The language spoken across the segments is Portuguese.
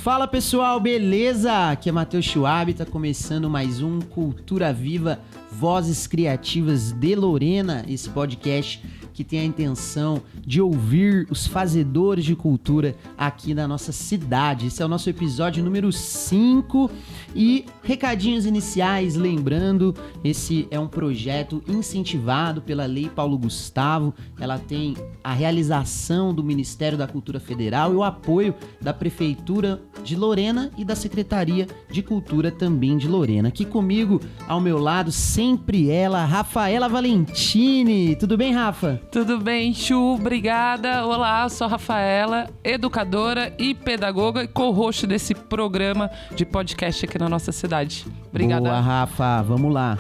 Fala pessoal, beleza? Aqui é Matheus Schwab, tá começando mais um Cultura Viva, Vozes Criativas de Lorena, esse podcast que tem a intenção de ouvir os fazedores de cultura aqui na nossa cidade. Esse é o nosso episódio número 5 e recadinhos iniciais, lembrando, esse é um projeto incentivado pela Lei Paulo Gustavo, ela tem a realização do Ministério da Cultura Federal e o apoio da Prefeitura de Lorena e da Secretaria de Cultura também de Lorena. Aqui comigo, ao meu lado, sempre ela, Rafaela Valentini. Tudo bem, Rafa? Tudo bem, Chu, obrigada. Olá, eu sou a Rafaela, educadora e pedagoga e co-host desse programa de podcast aqui na nossa cidade. Obrigada. Boa, Rafa, vamos lá.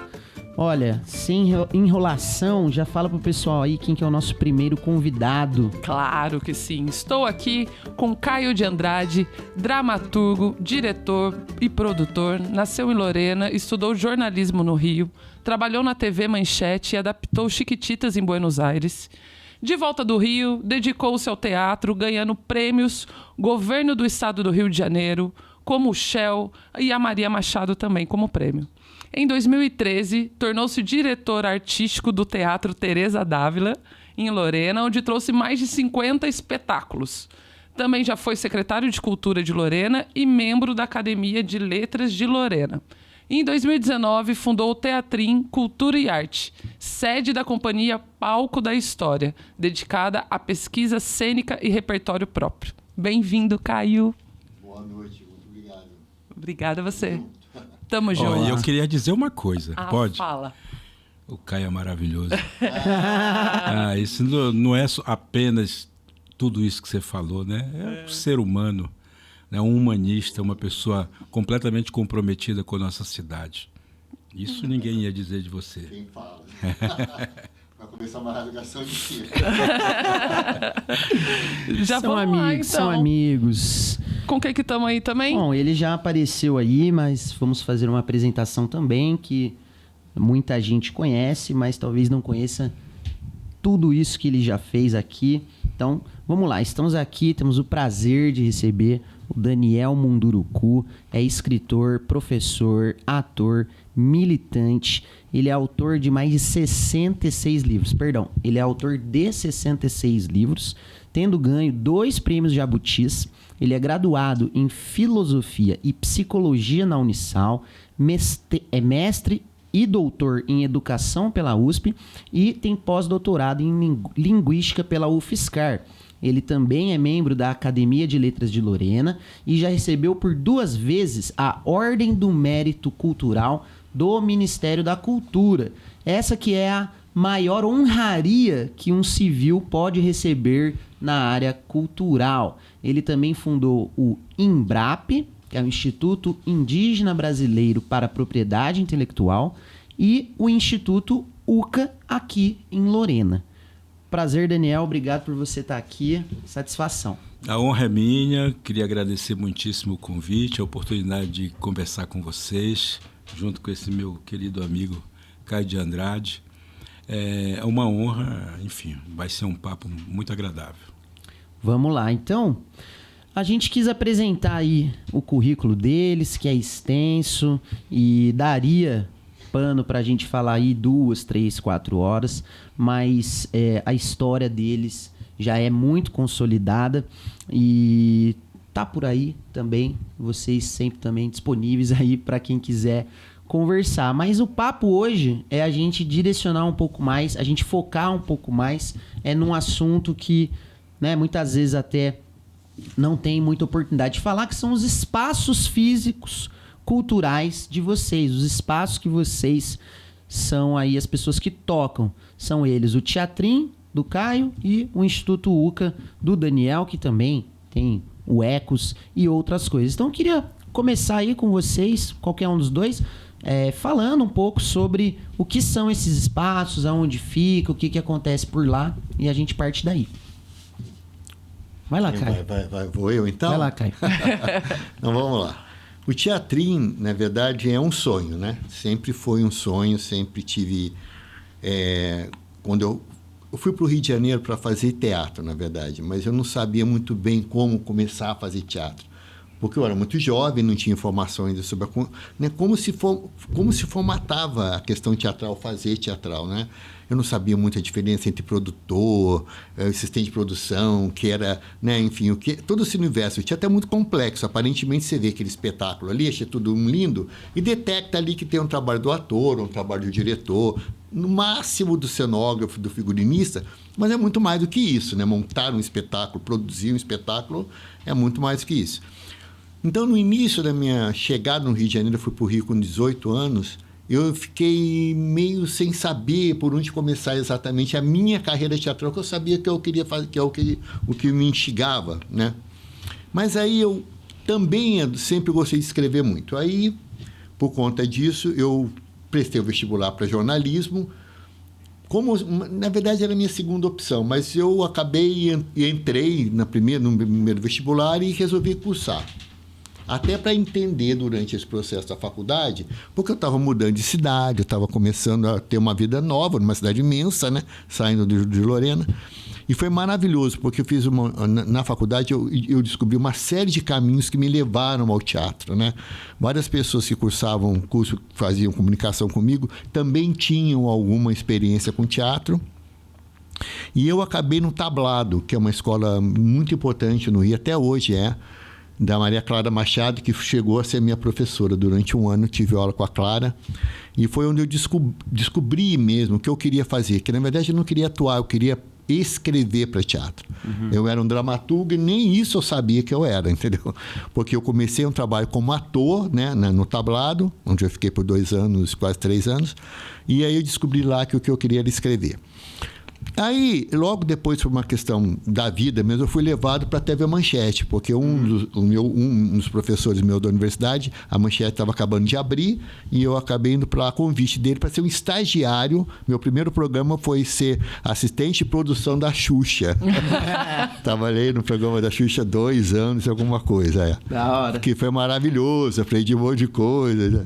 Olha, sem enrolação, já fala pro pessoal aí quem que é o nosso primeiro convidado. Claro que sim. Estou aqui com Caio de Andrade, dramaturgo, diretor e produtor. Nasceu em Lorena, estudou jornalismo no Rio, trabalhou na TV Manchete e adaptou Chiquititas em Buenos Aires. De volta do Rio, dedicou-se ao teatro, ganhando prêmios Governo do Estado do Rio de Janeiro, como o Shell, e a Maria Machado também como prêmio. Em 2013, tornou-se diretor artístico do Teatro Teresa Dávila, em Lorena, onde trouxe mais de 50 espetáculos. Também já foi secretário de Cultura de Lorena e membro da Academia de Letras de Lorena. Em 2019, fundou o Teatrim Cultura e Arte, sede da companhia Palco da História, dedicada à pesquisa cênica e repertório próprio. Bem-vindo, Caio. Boa noite, muito obrigado. Obrigada a você. Tamo junto. E eu queria dizer uma coisa, pode? Fala. O Caio é maravilhoso. Isso não é apenas tudo isso que você falou, né? É um ser humano, né? Um humanista, uma pessoa completamente comprometida com a nossa cidade. Isso ninguém ia dizer de você. Quem fala? Vai começar uma rasgação de cima. Já São vamos lá, amigos, então. são amigos. Com quem que estamos aí também? Bom, ele já apareceu aí, mas vamos fazer uma apresentação também que muita gente conhece, mas talvez não conheça tudo isso que ele já fez aqui. Então, vamos lá. Estamos aqui, temos o prazer de receber o Daniel Munduruku. É escritor, professor, ator, militante. Ele é autor de mais de 66 livros. Perdão, ele é autor de 66 livros, tendo ganho 2 prêmios Jabutis. Ele é graduado em Filosofia e Psicologia na Unisal, é mestre e doutor em Educação pela USP e tem pós-doutorado em Linguística pela UFSCar. Ele também é membro da Academia de Letras de Lorena e já recebeu por 2 vezes a Ordem do Mérito Cultural do Ministério da Cultura. Essa que é a maior honraria que um civil pode receber na área cultural. Ele também fundou o INBRAP, que é o Instituto Indígena Brasileiro para a Propriedade Intelectual, e o Instituto UCA aqui em Lorena. Prazer, Daniel, obrigado por você estar aqui, satisfação. A honra é minha, queria agradecer muitíssimo o convite, a oportunidade de conversar com vocês, junto com esse meu querido amigo Caio de Andrade. É uma honra, enfim, vai ser um papo muito agradável. Vamos lá, então, a gente quis apresentar aí o currículo deles, que é extenso e daria pano pra gente falar aí 2, 3, 4 horas, mas a história deles já é muito consolidada e tá por aí também, vocês sempre também disponíveis aí para quem quiser conversar. Mas o papo hoje é a gente direcionar um pouco mais, a gente focar um pouco mais num assunto que, né, muitas vezes até não tem muita oportunidade de falar, que são os espaços físicos culturais de vocês, os espaços que vocês são aí as pessoas que tocam. São eles o Teatrim, do Caio, e o Instituto UCA, do Daniel, que também tem o Ecos e outras coisas. Então eu queria começar aí com vocês, qualquer um dos dois, falando um pouco sobre o que são esses espaços, aonde fica, o que acontece por lá, e a gente parte daí. Vai lá, Caio. Vou eu, então? Vai lá, Caio. Então, vamos lá. O Teatrim, na verdade, é um sonho, né? Sempre foi um sonho, sempre tive... quando eu fui para o Rio de Janeiro para fazer teatro, na verdade, mas eu não sabia muito bem como começar a fazer teatro. porque eu era muito jovem, não tinha informação ainda sobre como se formatava a questão teatral, fazer teatral, né? Eu não sabia muito a diferença entre produtor, assistente de produção, que era, né, enfim, todo esse universo. O teatro é muito complexo. Aparentemente, você vê aquele espetáculo ali, acha tudo lindo, e detecta ali que tem um trabalho do ator, um trabalho do diretor, no máximo do cenógrafo, do figurinista, mas é muito mais do que isso, né? Montar um espetáculo, produzir um espetáculo é muito mais do que isso. Então, no início da minha chegada no Rio de Janeiro, eu fui para o Rio com 18 anos, eu fiquei meio sem saber por onde começar exatamente a minha carreira teatral, que eu sabia que eu queria fazer, que é o que me instigava, né? Mas aí eu também sempre gostei de escrever muito. Aí, por conta disso, eu prestei o vestibular para jornalismo, como, na verdade, era a minha segunda opção, mas eu entrei no primeiro vestibular e resolvi cursar. Até para entender durante esse processo da faculdade, porque eu estava mudando de cidade, eu estava começando a ter uma vida nova, numa cidade imensa, né? Saindo de Lorena. E foi maravilhoso, porque eu fiz na faculdade eu descobri uma série de caminhos que me levaram ao teatro, né? Várias pessoas que cursavam curso, faziam comunicação comigo, também tinham alguma experiência com teatro. E eu acabei no Tablado, que é uma escola muito importante no Rio, até hoje da Maria Clara Machado, que chegou a ser minha professora. Durante um ano tive aula com a Clara, e foi onde eu descobri mesmo o que eu queria fazer, que na verdade eu não queria atuar, eu queria escrever para teatro. Eu era um dramaturgo e nem isso eu sabia que eu era, entendeu? Porque eu comecei um trabalho como ator, né, no Tablado, onde eu fiquei por 2 anos, quase 3 anos, e aí eu descobri lá que o que eu queria era escrever. Aí, logo depois, por uma questão da vida mesmo, eu fui levado para a TV Manchete, porque um dos professores meus da universidade, a Manchete estava acabando de abrir, e eu acabei indo para a convite dele para ser um estagiário. Meu primeiro programa foi ser assistente de produção da Xuxa. Trabalhei no programa da Xuxa 2 anos, alguma coisa. Da hora. Que foi maravilhoso, aprendi um monte de coisa. Né?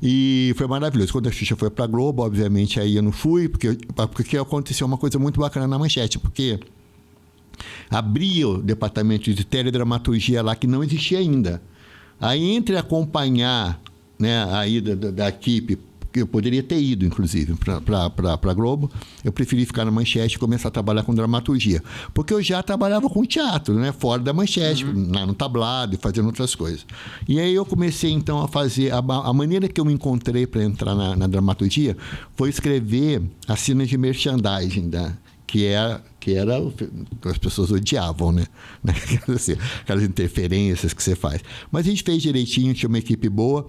E foi maravilhoso. Quando a Xuxa foi para a Globo, obviamente, aí eu não fui, porque aconteceu uma coisa muito bacana na Manchete, porque abria o departamento de teledramaturgia lá, que não existia ainda. Aí, entre acompanhar, né, a ida da equipe, que eu poderia ter ido, inclusive, para a Globo, eu preferi ficar na Manchete e começar a trabalhar com dramaturgia. Porque eu já trabalhava com teatro, né, fora da Manchete, no Tablado e fazendo outras coisas. E aí eu comecei, então, a fazer... A maneira que eu me encontrei para entrar na dramaturgia foi escrever as cenas de merchandising, que era as pessoas odiavam, né? Aquelas interferências que você faz. Mas a gente fez direitinho, tinha uma equipe boa.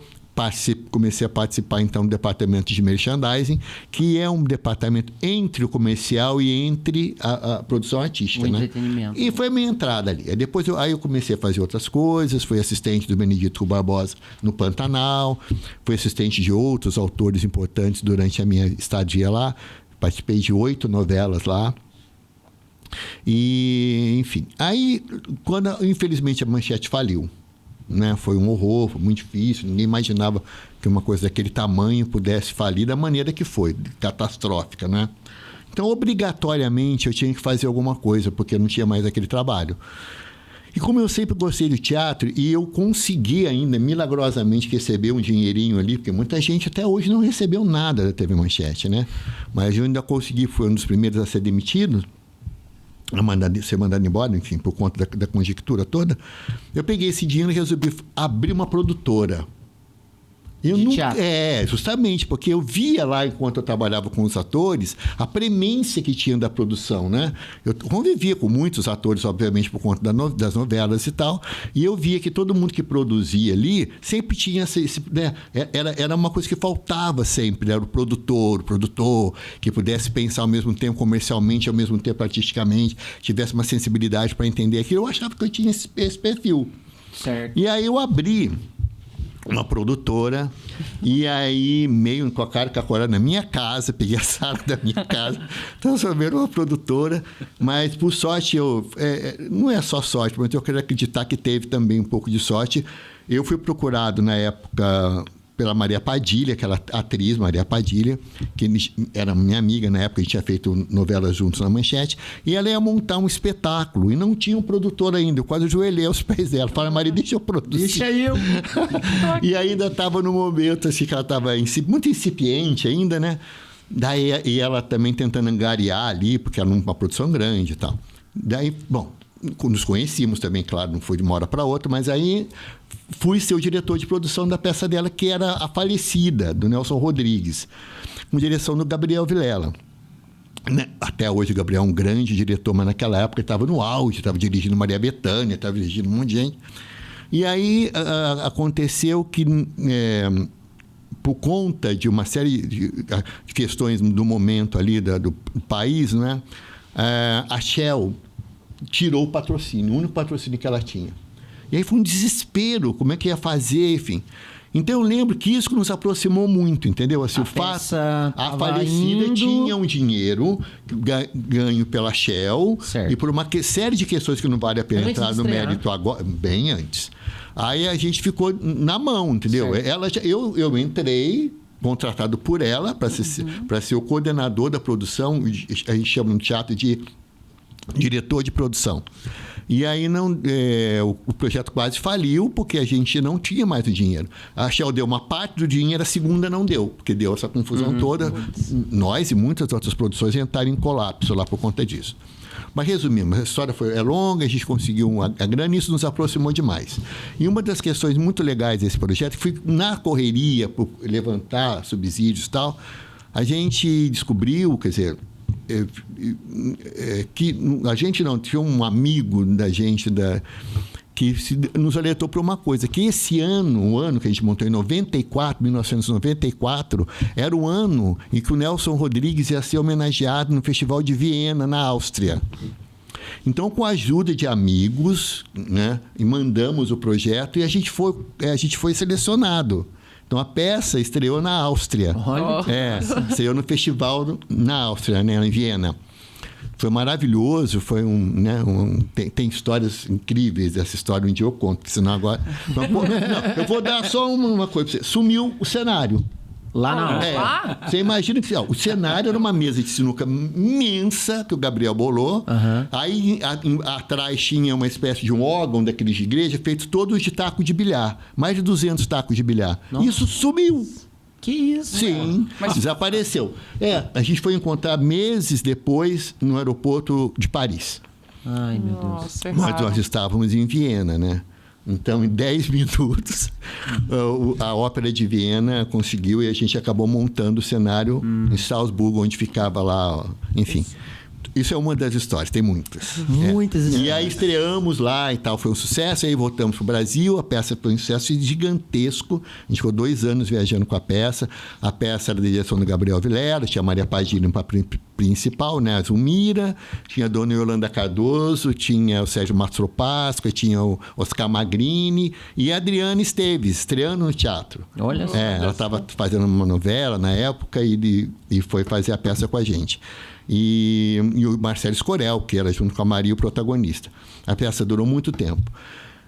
Comecei a participar, então, do departamento de merchandising, que é um departamento entre o comercial e entre a produção artística, o né? entretenimento. E foi a minha entrada ali. Depois eu comecei a fazer outras coisas, fui assistente do Benedito Barbosa no Pantanal, fui assistente de outros autores importantes durante a minha estadia lá, participei de 8 novelas lá. E, enfim. Aí, infelizmente, a Manchete faliu, né? Foi um horror, foi muito difícil, ninguém imaginava que uma coisa daquele tamanho pudesse falir da maneira que foi, catastrófica, né? Então, obrigatoriamente, eu tinha que fazer alguma coisa, porque eu não tinha mais aquele trabalho. E como eu sempre gostei do teatro, e eu consegui ainda, milagrosamente, receber um dinheirinho ali, porque muita gente até hoje não recebeu nada da TV Manchete, né? Mas eu ainda consegui, foi um dos primeiros a ser demitido, ser mandado embora, enfim, por conta da conjectura toda. Eu peguei esse dinheiro e resolvi abrir uma produtora. Justamente, porque eu via lá, enquanto eu trabalhava com os atores, a premência que tinha da produção, né? Eu convivia com muitos atores, obviamente, por conta das novelas e tal, e eu via que todo mundo que produzia ali sempre tinha né? Era uma coisa que faltava sempre, era o produtor que pudesse pensar ao mesmo tempo comercialmente, ao mesmo tempo artisticamente, tivesse uma sensibilidade para entender aquilo. Eu achava que eu tinha esse perfil. Certo. E aí eu abri uma produtora, e aí, meio com a cara na minha casa, peguei a sala da minha casa, transformei numa produtora, mas por sorte, não é só sorte, mas eu quero acreditar que teve também um pouco de sorte. Eu fui procurado na época pela Maria Padilha, aquela atriz, Maria Padilha, que era minha amiga na época, a gente tinha feito novelas juntos na Manchete, e ela ia montar um espetáculo, e não tinha um produtor ainda. Eu quase ajoelhei aos pés dela. Falei, Maria, deixa eu produzir. Deixa eu. E ainda estava no momento, assim, que ela estava muito incipiente ainda, né? Daí, e ela também tentando angariar ali, porque era uma produção grande e tal. Daí, bom, nos conhecíamos também, claro, não foi de uma hora para outra, mas aí fui ser o diretor de produção da peça dela, que era A Falecida, do Nelson Rodrigues, com direção do Gabriel Vilela. Até hoje o Gabriel é um grande diretor, mas naquela época ele estava no auge, estava dirigindo Maria Bethânia, estava dirigindo um monte de gente. E aí aconteceu que, por conta de uma série de questões do momento ali do país, né, a Shell tirou o patrocínio, o único patrocínio que ela tinha. E aí foi um desespero, como é que ia fazer, enfim. Então eu lembro que isso nos aproximou muito, entendeu? Assim, a Falecida tinha um dinheiro ganho pela Shell, certo, e por uma série de questões que não vale a pena entrar no mérito agora, bem antes. Aí a gente ficou na mão, entendeu? Eu entrei contratado por ela para ser o coordenador da produção, a gente chama no teatro de diretor de produção. E aí o projeto quase faliu, porque a gente não tinha mais o dinheiro. A Shell deu uma parte do dinheiro, a segunda não deu, porque deu essa confusão toda. Nós e muitas outras produções entraram em colapso lá por conta disso. Mas resumindo, a história é longa, a gente conseguiu a grana e isso nos aproximou demais. E uma das questões muito legais desse projeto foi na correria, por levantar subsídios e tal, a gente descobriu, quer dizer, que a gente não tinha um amigo da gente que nos alertou para uma coisa, que esse ano, o ano que a gente montou em 1994, era o ano em que o Nelson Rodrigues ia ser homenageado no Festival de Viena, na Áustria. Então, com a ajuda de amigos, né, e mandamos o projeto e a gente foi selecionado. Então, a peça estreou na Áustria. Estreou no festival na Áustria, né, em Viena. Foi maravilhoso, foi tem histórias incríveis dessa história, um dia eu conto, porque senão agora... Não, eu vou dar só uma coisa para você. Sumiu o cenário. Lá na Áustria. Você imagina que o cenário era uma mesa de sinuca imensa que o Gabriel bolou. Aí atrás tinha uma espécie de um órgão daqueles de igreja feito todos de taco de bilhar. Mais de 200 tacos de bilhar. Nossa. Isso sumiu. Que isso? Sim, desapareceu. A gente foi encontrar meses depois no aeroporto de Paris. Ai, meu Deus. Mas nós estávamos em Viena, né? Então, em 10 minutos, a Ópera de Viena conseguiu e a gente acabou montando o cenário em Salzburgo, onde ficava lá, enfim. Isso é uma das histórias, tem muitas. Muitas histórias. E aí estreamos lá e tal, foi um sucesso, aí voltamos para o Brasil, a peça foi um sucesso gigantesco, a gente ficou 2 anos viajando com a peça era da direção do Gabriel Vilela, tinha a Maria Padilha no papel principal, né, a Zulmira, tinha a Dona Yolanda Cardoso, tinha o Sérgio Mastro Páscoa, tinha o Oscar Magrini e a Adriana Esteves, estreando no teatro. Olha só. Ela estava fazendo uma novela na época e foi fazer a peça com a gente. E o Marcelo Escorel, que era junto com a Maria o protagonista. A peça durou muito tempo.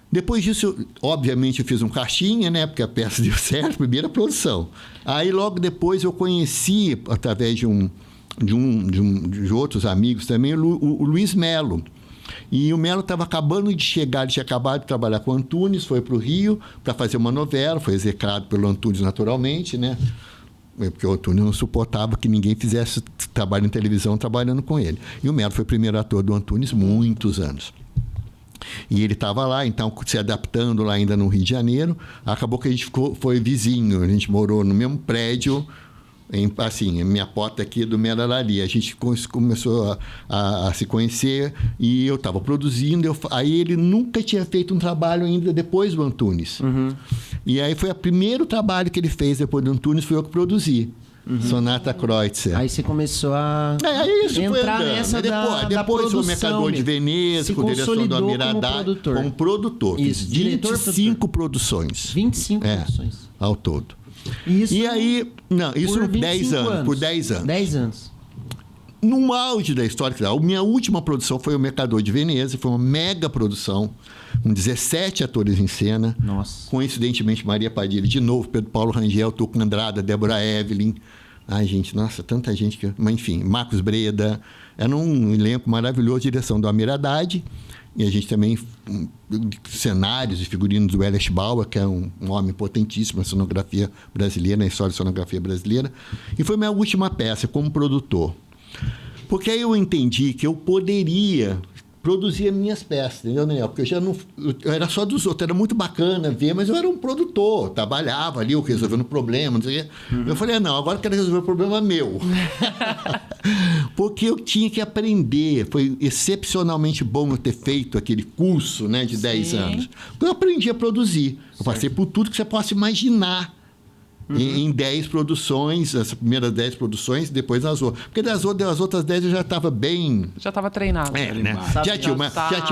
Depois disso, obviamente, eu fiz um caixinha, né? Porque a peça deu certo, primeira produção. Aí, logo depois, eu conheci, através de outros amigos também, o Luiz Melo. E o Melo estava acabando de chegar, ele tinha acabado de trabalhar com o Antunes, foi para o Rio para fazer uma novela, foi execrado pelo Antunes naturalmente, né? Porque o Antunes não suportava que ninguém fizesse trabalho em televisão trabalhando com ele. E o Melo foi o primeiro ator do Antunes muitos anos. E ele estava lá, então, se adaptando lá ainda no Rio de Janeiro. Acabou que a gente foi vizinho, a gente morou no mesmo prédio, assim, a minha porta aqui do Melo era ali. A gente começou a se conhecer e eu estava produzindo. Aí ele nunca tinha feito um trabalho ainda depois do Antunes. E aí foi o primeiro trabalho que ele fez depois do Antunes, foi eu que produzi. Sonata Kreutzer. Aí você começou a entrar nessa depois foi o Mercador de Veneza, com direção do Amir Haddad, como produtor. Isso, fiz 25 produções. 25 produções. Ao todo. Isso e aí, não, isso por 10 anos. Por 10 anos. No auge da história, a minha última produção foi O Mercador de Veneza, foi uma mega produção, com 17 atores em cena. Nossa. Coincidentemente, Maria Padilha de novo, Pedro Paulo Rangel, Tuco Andrada, Débora Evelyn. Ai, gente, nossa, tanta gente que... Mas, enfim, Marcos Breda. Era um elenco maravilhoso, direção do Amir Haddad. E a gente também... cenários e figurinos do Elias Bauer, que é um homem potentíssimo na sonografia brasileira, na história da sonografia brasileira. E foi minha última peça como produtor. Porque aí eu entendi que eu poderia produzir as minhas peças, entendeu, Daniel? Porque eu já não... Eu era só dos outros, era muito bacana ver, mas eu era um produtor, trabalhava ali, eu resolvendo problema, não sei o quê. Eu falei, não, agora eu quero resolver o problema meu. Porque eu tinha que aprender. Foi excepcionalmente bom eu ter feito aquele curso, né, de 10 anos. Porque eu aprendi a produzir. Eu passei por tudo que você possa imaginar. Em 10 produções, as primeiras 10 produções, depois as outras. Porque das outras 10 eu já estava bem... Já estava treinado. Né? Já tinha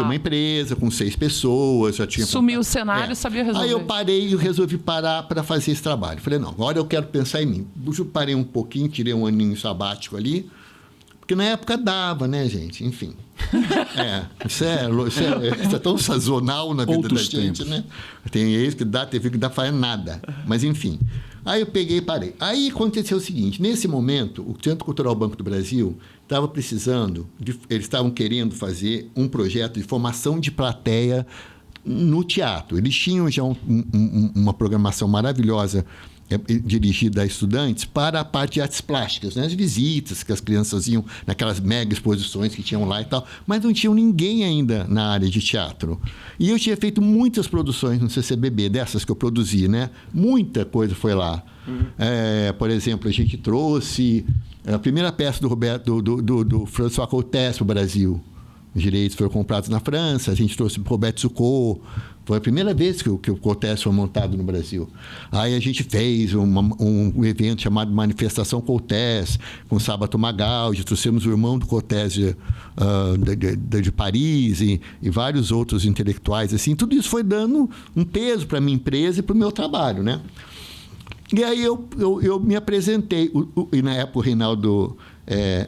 uma empresa com 6 pessoas, já tinha... Sumiu o cenário, sabia resolver. Aí eu parei e resolvi parar para fazer esse trabalho. Falei, não, agora eu quero pensar em mim. Eu parei um pouquinho, tirei um aninho sabático ali, porque na época dava, né, gente? Enfim. Isso é tão sazonal na vida Outros da gente, tempos. né? Tem ex que dá, teve que dá faz nada. Mas, enfim. Aí eu peguei e parei. Aí aconteceu o seguinte, nesse momento, o Centro Cultural Banco do Brasil estava precisando, eles estavam querendo fazer um projeto de formação de plateia no teatro. Eles tinham já uma programação maravilhosa dirigida a estudantes para a parte de artes plásticas, né? As visitas que as crianças iam naquelas mega exposições que tinham lá e tal, mas não tinham ninguém ainda na área de teatro. E eu tinha feito muitas produções no CCBB, dessas que eu produzi, né? Muita coisa foi lá. Por exemplo, a gente trouxe a primeira peça do François Coutesse para o Brasil. Os direitos foram comprados na França, a gente trouxe o Roberto Sucot. Foi a primeira vez que o Coutesse foi montado no Brasil. Aí a gente fez um evento chamado Manifestação Coutesse, com Sábato Magaldi, trouxemos o irmão do Coutesse de Paris e vários outros intelectuais. Assim, tudo isso foi dando um peso para a minha empresa e para o meu trabalho, né? E aí eu me apresentei. E na época o Reinaldo,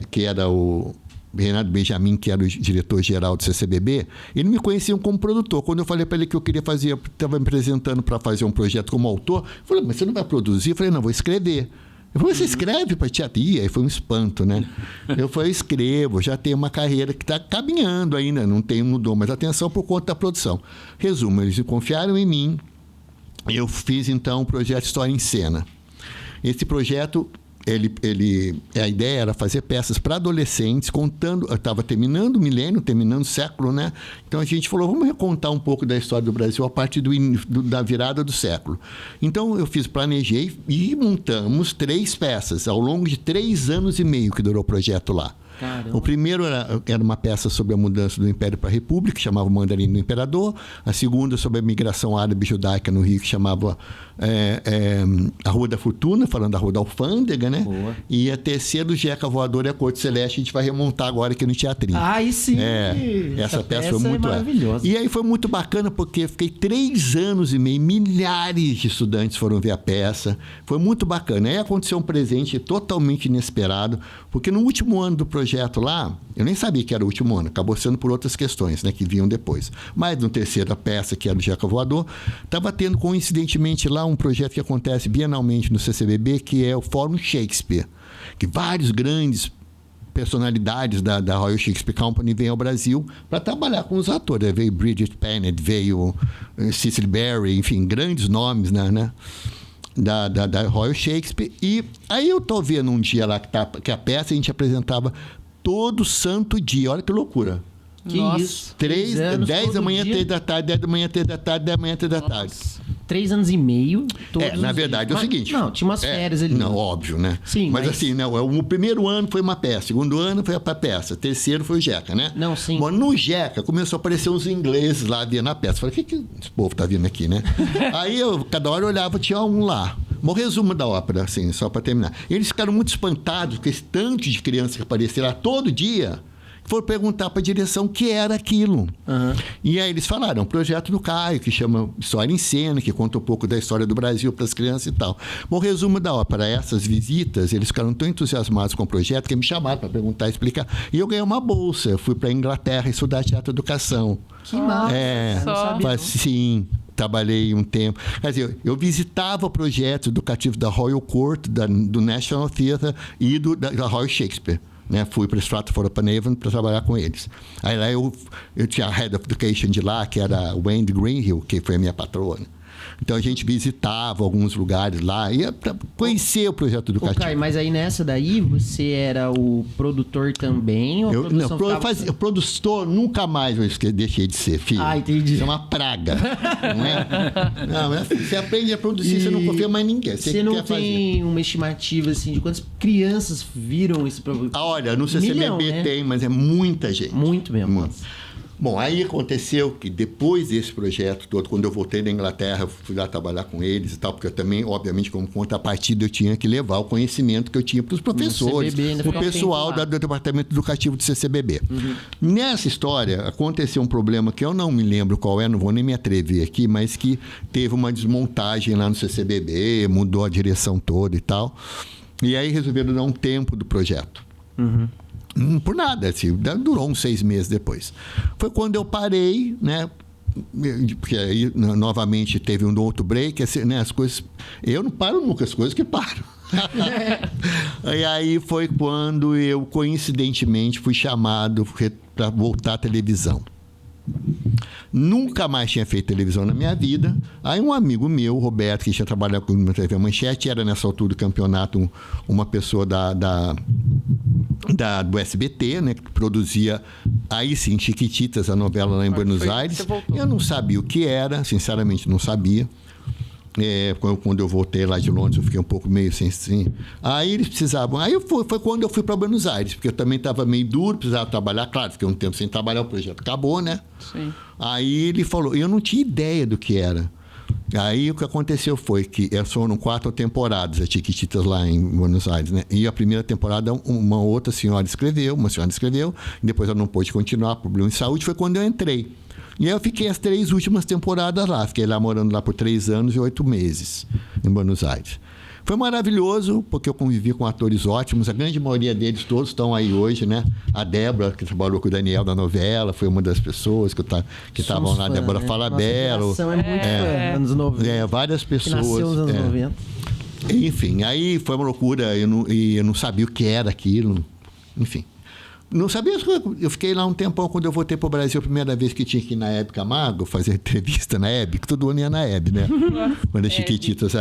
que era o... Renato Benjamin, que era o diretor-geral do CCBB, ele me conhecia como produtor. Quando eu falei para ele que eu queria fazer, estava me apresentando para fazer um projeto como autor, ele falou, mas você não vai produzir? Eu falei, não, vou escrever. Eu falei, você escreve para teatro? E aí foi um espanto, né? Eu falei, escrevo, já tenho uma carreira que está caminhando ainda, não dou mais atenção por conta da produção. Resumo, eles confiaram em mim, eu fiz então o projeto História em Cena. Esse projeto... a ideia era fazer peças para adolescentes, contando... Estava terminando o milênio, terminando o século, né? Então, a gente falou, vamos recontar um pouco da história do Brasil a partir da virada do século. Então, planejei e montamos 3 peças, ao longo de 3 anos e meio que durou o projeto lá. Caramba. O primeiro era uma peça sobre a mudança do Império para a República, que chamava Mandarim do Imperador. A segunda sobre a migração árabe judaica no Rio, que chamava A Rua da Fortuna, falando da Rua da Alfândega, né? Boa. E a terceira, o Jeca Voador e a Corte Celeste, a gente vai remontar agora aqui no Teatrinho. Aí sim! Essa peça foi muito maravilhosa. E aí foi muito bacana, porque fiquei 3 anos e meio, milhares de estudantes foram ver a peça. Foi muito bacana. Aí aconteceu um presente totalmente inesperado, porque no último ano do projeto lá, eu nem sabia que era o último ano, acabou sendo por outras questões, né, que vinham depois. Mas no terceira peça, que era o Jeca Voador, estava tendo coincidentemente lá um projeto que acontece bienalmente no CCBB, que é o Fórum Shakespeare, que vários grandes personalidades da Royal Shakespeare Company vêm ao Brasil para trabalhar com os atores. Veio Bridget Bennett, veio Cecil Berry, enfim, grandes nomes, né? Da Royal Shakespeare. E aí eu tô vendo um dia lá que a peça a gente apresentava todo santo dia. Olha que loucura. Que Nossa. isso? 10 da manhã, 3 da tarde, 10 da manhã, 3 da tarde, 10 da manhã, 3 da tarde. 3 anos e meio. Na verdade, é o seguinte. Não, tinha umas férias ali. Não, óbvio, né? Sim, mas assim, não, o primeiro ano foi uma peça, segundo ano foi a peça, terceiro foi o Jeca, né? Não, sim. Bom, no Jeca começou a aparecer uns ingleses lá vendo a peça. Falei, o que esse povo tá vindo aqui, né? Aí cada hora eu olhava, tinha um lá. Bom, resumo da ópera, assim, só para terminar. Eles ficaram muito espantados com esse tanto de crianças que apareciam lá todo dia. foram perguntar para a direção o que era aquilo. E aí eles falaram, é um projeto do Caio, que chama História em Cena, que conta um pouco da história do Brasil para as crianças e tal. Bom, resumo da ópera, essas visitas, eles ficaram tão entusiasmados com o projeto que me chamaram para perguntar e explicar. E eu ganhei uma bolsa, eu fui para a Inglaterra estudar teatro e educação. Que massa. Não sabia, sim. Trabalhei um tempo. Quer dizer, eu visitava o projeto educativo da Royal Court, do National Theatre e da Royal Shakespeare. Né? Fui para Stratford-upon-Avon para trabalhar com eles. Aí lá eu tinha a Head of Education de lá, que era a Wendy Greenhill, que foi a minha patrona. Então a gente visitava alguns lugares lá, ia para conhecer o projeto educativo. Caio, mas aí nessa daí você era o produtor também? Ou o produtor nunca mais eu deixei de ser, filho. Entendi. Isso é uma praga. Não é? Não, você aprende a produzir, você não confia mais em ninguém. Você não tem uma estimativa assim de quantas crianças viram esse produto? Olha, no CCBB né? Tem, mas é muita gente. Muito mesmo. Muito. Bom, aí aconteceu que depois desse projeto todo, quando eu voltei da Inglaterra, eu fui lá trabalhar com eles e tal, porque eu também, obviamente, como contrapartida, eu tinha que levar o conhecimento que eu tinha para os professores, para o pessoal do Departamento Educativo do CCBB. Nessa história, aconteceu um problema que eu não me lembro qual é, não vou nem me atrever aqui, mas que teve uma desmontagem lá no CCBB, mudou a direção toda e tal. E aí resolveram dar um tempo do projeto. Por nada, assim, durou uns 6 meses depois. Foi quando eu parei, né? Porque aí, novamente, teve um outro break, assim, né? As coisas... Eu não paro nunca, as coisas que param. E aí foi quando eu, coincidentemente, fui chamado para voltar à televisão. Nunca mais tinha feito televisão na minha vida. Aí um amigo meu, Roberto, que tinha trabalhado comigo na TV Manchete, era nessa altura do campeonato uma pessoa do SBT, né, que produzia, aí sim, Chiquititas, a novela lá em Buenos Aires. Eu não sabia o que era, sinceramente não sabia. Quando eu voltei lá de Londres, eu fiquei um pouco meio assim. Aí eles precisavam. Aí foi quando eu fui para Buenos Aires, porque eu também estava meio duro, precisava trabalhar. Claro, fiquei um tempo sem trabalhar, o projeto acabou, né? Sim. Aí ele falou, eu não tinha ideia do que era. Aí o que aconteceu foi que foram 4 temporadas a Chiquititas lá em Buenos Aires, né? E a primeira temporada uma senhora escreveu, e depois ela não pôde continuar, problema de saúde, foi quando eu entrei. E aí eu fiquei as 3 últimas temporadas lá. Fiquei lá morando lá por 3 anos e 8 meses, em Buenos Aires. Foi maravilhoso, porque eu convivi com atores ótimos. A grande maioria deles todos estão aí hoje, né? A Débora, que trabalhou com o Daniel da novela, foi uma das pessoas que estavam lá. A Débora Falabella. Nossa, é muito fã, anos 90. Várias pessoas. Que nasceu nos anos 90. Enfim, aí foi uma loucura. Eu não sabia o que era aquilo. Enfim. Não sabia, eu fiquei lá um tempão quando eu voltei para o Brasil, a primeira vez que tinha que ir na Hebe Camargo, fazer entrevista na Hebe, que todo ano ia na Hebe, né? Quando as Chiquititas,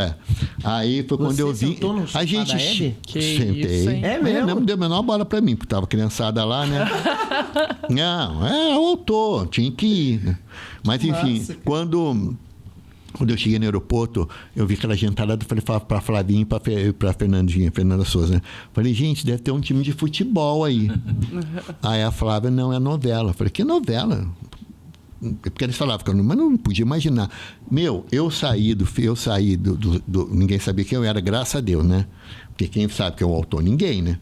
Aí foi quando eu vi. A gente sentei. É mesmo? Não deu a menor bola para mim, porque tava criançada lá, né? Não, o autor, tinha que ir. Né? Mas enfim, quando eu cheguei no aeroporto, eu vi aquela gentalada, falei para Flavinha e para Fernanda Souza. Né? Falei, gente, deve ter um time de futebol aí. Aí a Flávia, não, é novela. Falei, que novela? Porque eles falavam, mas não podia imaginar. Eu saí do ninguém sabia quem eu era, graças a Deus, né? Porque quem sabe que é o autor? Ninguém, né?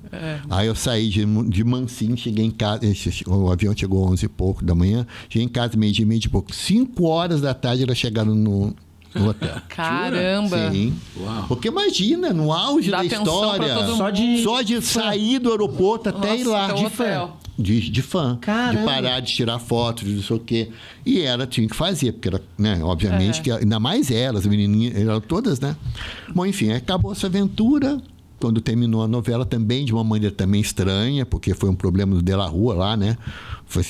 Aí eu saí de mansinho, cheguei em casa, o avião chegou 11 e pouco da manhã, cheguei em casa meio de pouco. 5 horas da tarde elas chegaram no hotel. Caramba! Sim. Uau. Porque imagina, no auge da história, só de sair do aeroporto até ir lá. De fã. De fã. Caramba. De parar de tirar fotos, de não sei o quê. E ela tinha que fazer, porque era, né, obviamente, que ainda mais elas, as menininhas, eram todas, né? Bom, enfim, acabou essa aventura. Quando terminou a novela também, de uma maneira também estranha, porque foi um problema do De La Rua lá, né?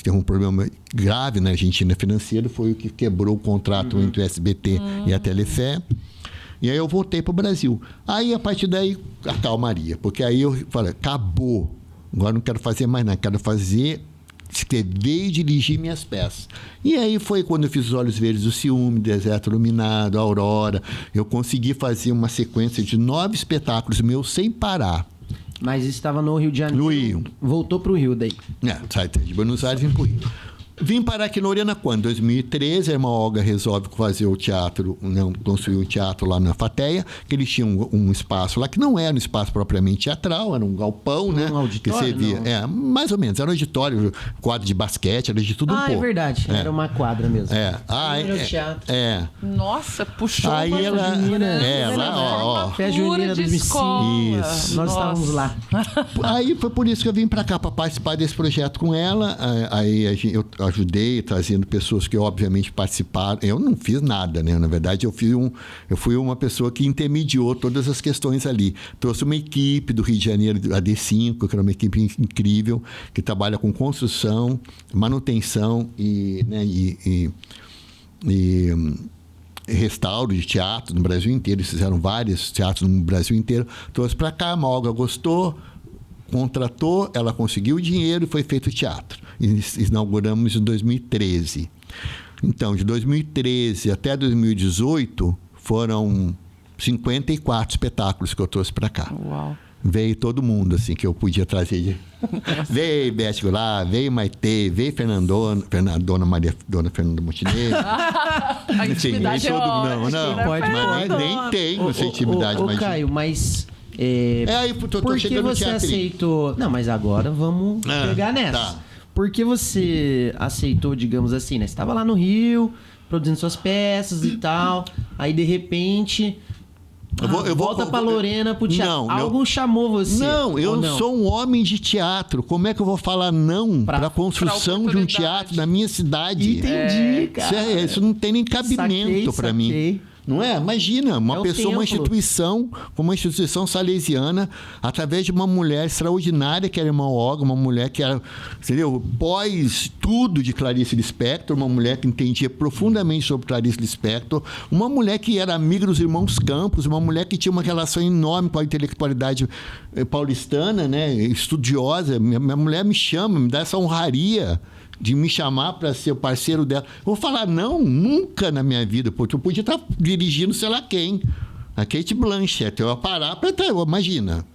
Teve um problema grave na Argentina financeiro, foi o que quebrou o contrato entre o SBT e a Telefé. E aí eu voltei para o Brasil. Aí, a partir daí, a calmaria. Porque aí eu falei, acabou. Agora não quero fazer mais nada. Quero escrever e dirigir minhas peças. E aí foi quando eu fiz Os Olhos Verdes do Ciúme, Deserto Iluminado, Aurora. Eu consegui fazer uma sequência de 9 espetáculos meus sem parar. Mas estava no Rio de Janeiro. No Rio. Voltou para o Rio daí. Sai de Buenos Aires e vim para o Rio. Vim parar aqui na Lorena quando? 2013, a irmã Olga resolve fazer o teatro, construir um teatro lá na Fateia, que eles tinham um espaço lá, que não era um espaço propriamente teatral, era um galpão, né? Um auditório, que você via. não? Mais ou menos, era um auditório, quadro de basquete, era de tudo um pouco. É verdade, era uma quadra mesmo. Era o teatro. Nossa, puxou Aí uma ela... figura. lá, ó. Festa junina de 2005. escola. Isso. Nós Nossa. estávamos lá. Aí foi por isso que eu vim para cá, para participar desse projeto com ela. Aí eu ajudei, trazendo pessoas que obviamente participaram. Eu não fiz nada, né? Na verdade, eu fui uma pessoa que intermediou todas as questões ali. Trouxe uma equipe do Rio de Janeiro, a D5, que era uma equipe incrível, que trabalha com construção, manutenção e restauro de teatro no Brasil inteiro. Eles fizeram vários teatros no Brasil inteiro. Trouxe para cá, a Olga gostou, contratou, ela conseguiu o dinheiro e foi feito o teatro. Inauguramos em 2013. Então, de 2013 até 2018, foram 54 espetáculos que eu trouxe para cá. Uau. Veio todo mundo, assim, que eu podia trazer. Veio Beth Goulart, veio Maitê, veio Dona Fernanda Montenegro. A intimidade veio é todo ótima. mundo. Não, Pode mas nem tenho essa intimidade. Ô, Caio, mas... aí tô por que chegando no você teatro. aceitou... Não, mas agora vamos pegar nessa. Tá. Por que você aceitou, digamos assim, né? Você estava lá no Rio, produzindo suas peças e tal, aí de repente... volta pra Lorena pro teatro. Algo chamou você? Não, eu sou um homem de teatro. Como é que eu vou falar não pra construção de um teatro na minha cidade? Entendi, cara. Isso não tem nem cabimento para mim. Não é? Imagina, uma pessoa, uma instituição, como uma instituição salesiana, através de uma mulher extraordinária, que era a irmã Olga, uma mulher que era, entendeu? Pós tudo de Clarice Lispector, uma mulher que entendia profundamente sobre Clarice Lispector, uma mulher que era amiga dos irmãos Campos, uma mulher que tinha uma relação enorme com a intelectualidade paulistana, né? Estudiosa. Minha mulher me chama, me dá essa honraria de me chamar para ser o parceiro dela. Eu vou falar, não, nunca na minha vida, porque eu podia estar dirigindo sei lá quem. A Cate Blanchett. Eu ia parar para... Imagina.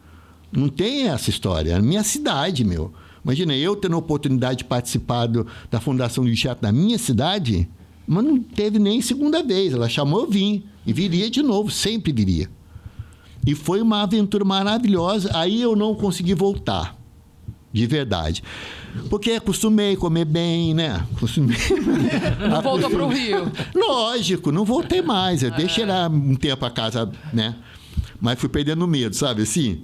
Não tem essa história. É a minha cidade, meu. Imagina, eu tendo a oportunidade de participar da fundação do teatro da minha cidade, mas não teve nem segunda vez. Ela chamou, eu vim. E viria de novo, sempre viria. E foi uma aventura maravilhosa. Aí eu não consegui voltar. De verdade. Porque acostumei a comer bem, né? Não voltou pro Rio. Lógico, não voltei mais. Eu deixei lá um tempo a casa, né? Mas fui perdendo medo, sabe assim?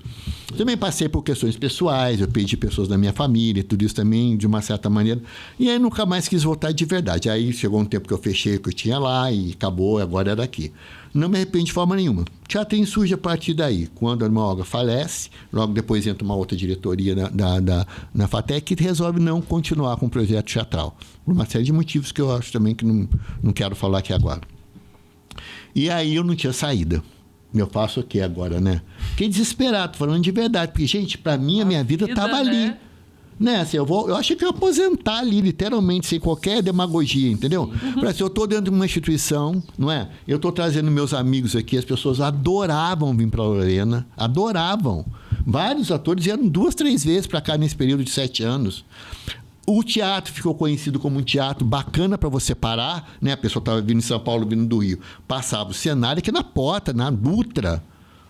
Também passei por questões pessoais, eu perdi pessoas da minha família, tudo isso também, de uma certa maneira. E aí nunca mais quis voltar de verdade. Aí chegou um tempo que eu fechei o que eu tinha lá e acabou, agora era aqui. Não me arrependo de forma nenhuma. Teatro surge a partir daí. Quando a irmã Olga falece, logo depois entra uma outra diretoria na FATEC que resolve não continuar com o projeto teatral. Por uma série de motivos que eu acho também que não quero falar aqui agora. E aí eu não tinha saída. Eu faço o quê agora, né? Fiquei desesperado, falando de verdade. Porque, gente, pra mim, a minha vida estava ali. Né? Assim, eu acho que eu ia aposentar ali, literalmente, sem qualquer demagogia, entendeu? Assim, eu estou dentro de uma instituição, não é? Eu estou trazendo meus amigos aqui, as pessoas adoravam vir para a Lorena, adoravam. Vários atores vieram 2, 3 vezes para cá nesse período de 7 anos. O teatro ficou conhecido como um teatro bacana para você parar, né? A pessoa estava vindo em São Paulo, vindo do Rio. Passava o cenário aqui na porta, na Dutra,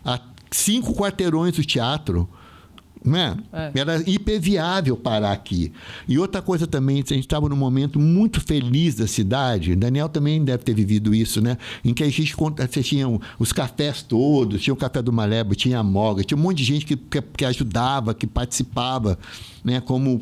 a 5 quarteirões do teatro. Né? Era hiperviável parar aqui. E outra coisa também, a gente estava num momento muito feliz da cidade, Daniel também deve ter vivido isso, né? Em que a gente tinha os cafés todos, tinha o Café do Malebo, tinha a Moga, tinha um monte de gente que ajudava, que participava, né? Como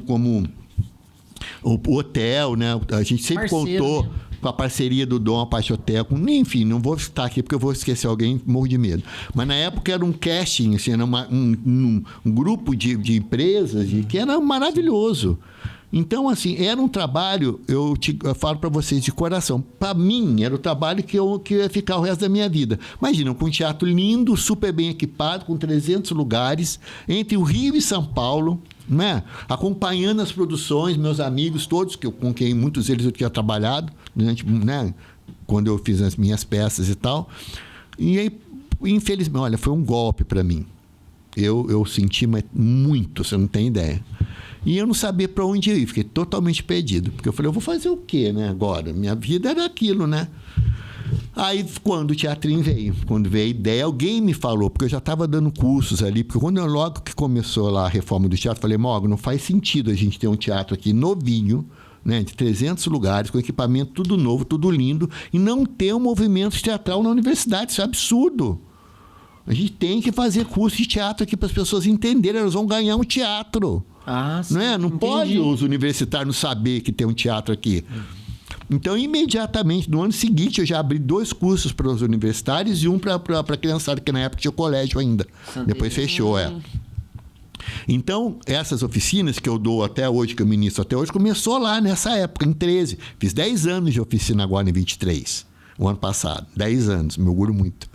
o hotel, né? A gente sempre contou com a parceria do Dom Apache Hotel. Enfim, não vou citar aqui porque eu vou esquecer alguém, morro de medo. Mas na época era um casting, assim, era um grupo de empresas que era maravilhoso. Então, assim, era um trabalho, eu falo para vocês de coração, para mim era o trabalho que eu ia ficar o resto da minha vida. Imagina, com um teatro lindo, super bem equipado, com 300 lugares, entre o Rio e São Paulo, né? Acompanhando as produções, meus amigos todos, com quem muitos deles eu tinha trabalhado, né? Quando eu fiz as minhas peças e tal. E aí, infelizmente, olha, foi um golpe para mim. Eu senti muito, você não tem ideia. E eu não sabia para onde ir, fiquei totalmente perdido. Porque eu falei, eu vou fazer o quê, né, agora? Minha vida era aquilo, né? Aí, quando o teatrinho veio, quando veio a ideia, alguém me falou, porque eu já estava dando cursos ali, porque logo que começou lá a reforma do teatro, eu falei, Mogo, não faz sentido a gente ter um teatro aqui novinho, né, de 300 lugares, com equipamento tudo novo, tudo lindo, e não ter um movimento teatral na universidade. Isso é absurdo. A gente tem que fazer curso de teatro aqui para as pessoas entenderem, elas vão ganhar um teatro. Sim, não é? Não pode os universitários saber que tem um teatro aqui. Então, imediatamente, no ano seguinte, eu já abri 2 cursos para os universitários e um para a criançada, que na época tinha colégio ainda. Depois fechou, Então, essas oficinas que eu dou até hoje, que eu ministro até hoje, começou lá nessa época, em 13. Fiz 10 anos de oficina agora em 23, o ano passado. 10 anos, me orgulho muito.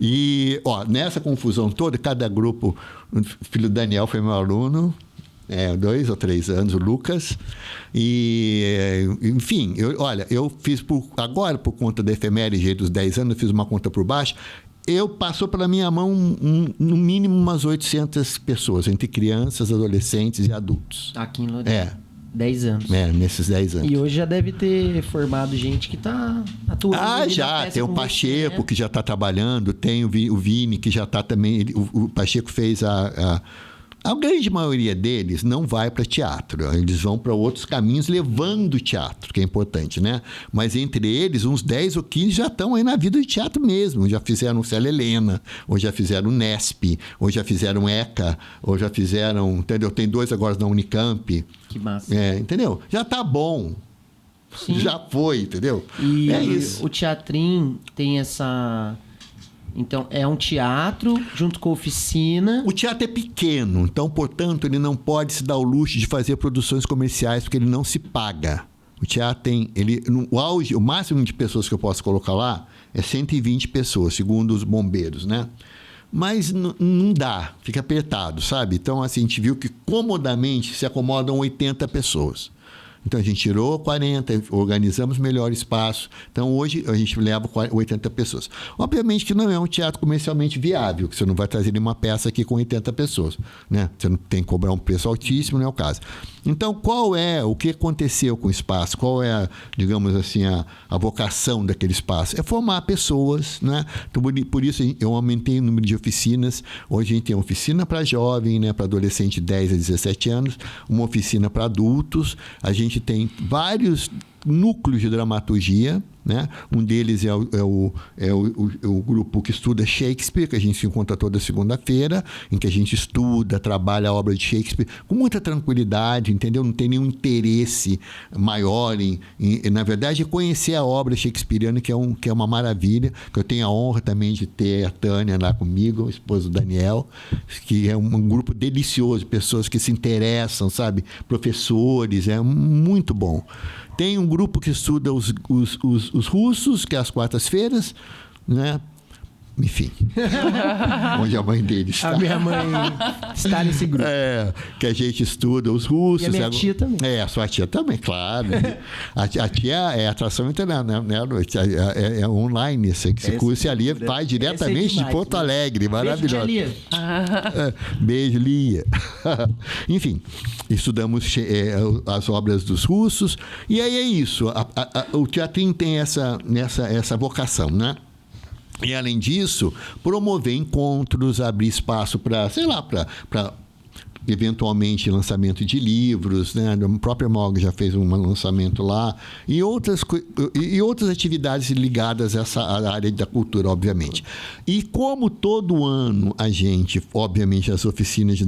E, nessa confusão toda, cada grupo, o filho do Daniel foi meu aluno, 2 ou 3 anos, o Lucas. E, enfim, eu fiz agora, por conta da efeméride dos 10 anos, eu fiz uma conta por baixo. Passou pela minha mão, no mínimo, umas 800 pessoas, entre crianças, adolescentes e adultos. Aqui em Lorena. 10 anos. Nesses 10 anos. E hoje já deve ter formado gente que está atuando. Já. Tem o Pacheco, que já está trabalhando. Tem o Vini, que já está também... O Pacheco fez a grande maioria deles não vai para teatro. Eles vão para outros caminhos levando o teatro, que é importante, né? Mas entre eles, uns 10 ou 15 já estão aí na vida de teatro mesmo. Já fizeram o Célia Helena, ou já fizeram o Nesp, ou já fizeram ECA, ou já fizeram... Entendeu? Tem 2 agora na Unicamp. Que massa. Entendeu? Já tá bom. Sim. Já foi, entendeu? E isso. O teatrinho tem essa... Então, é um teatro junto com a oficina. O teatro é pequeno, então, portanto, ele não pode se dar o luxo de fazer produções comerciais, porque ele não se paga. O teatro tem... o máximo de pessoas que eu posso colocar lá é 120 pessoas, segundo os bombeiros, né? Mas não dá, fica apertado, sabe? Então, assim, a gente viu que comodamente se acomodam 80 pessoas. Então, a gente tirou 40, organizamos melhor espaço. Então, hoje, a gente leva 80 pessoas. Obviamente que não é um teatro comercialmente viável, que você não vai trazer nenhuma peça aqui com 80 pessoas, né? Você não tem que cobrar um preço altíssimo, não é o caso. Então, o que aconteceu com o espaço? Qual é, digamos assim, a vocação daquele espaço? É formar pessoas, né? Então, por isso, eu aumentei o número de oficinas. Hoje, a gente tem uma oficina para jovem, né? Para adolescente de 10 a 17 anos, uma oficina para adultos. A gente tem vários núcleos de dramaturgia, né? Um deles é o grupo que estuda Shakespeare, que a gente se encontra toda segunda-feira, em que a gente estuda, trabalha a obra de Shakespeare com muita tranquilidade, entendeu? Não tem nenhum interesse maior na verdade, conhecer a obra shakespeariana, que é uma maravilha, que eu tenho a honra também de ter a Tânia lá comigo, o esposo do Daniel, que é um grupo delicioso, pessoas que se interessam, sabe? Professores, é muito bom. Tem um grupo que estuda os russos, que é às quartas-feiras, né? Enfim, onde a mãe dele está. A minha mãe está nesse grupo. Que a gente estuda os russos. E a minha tia também. A sua tia também, claro. A tia é atração internacional, né? É online esse curso. E a Lia vai diretamente de Porto Alegre. Maravilhoso. Beijo, tia Lia. Beijo, Lia. Enfim, estudamos as obras dos russos. E aí é isso. O teatrinho tem essa vocação, né? E, além disso, promover encontros, abrir espaço para, para eventualmente lançamento de livros, né? A própria Mog já fez um lançamento lá, e outras atividades ligadas a essa área da cultura, obviamente. E como todo ano a gente, obviamente, as oficinas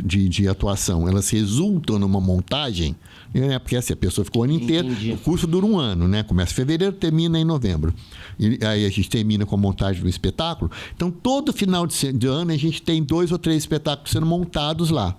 de atuação, elas resultam numa montagem, né? Porque assim, a pessoa ficou o ano inteiro. Entendi. O curso dura um ano, né? Começa em fevereiro, termina em novembro. E aí a gente termina com a montagem do espetáculo. Então, todo final de ano a gente tem 2 ou 3 espetáculos sendo montados lá,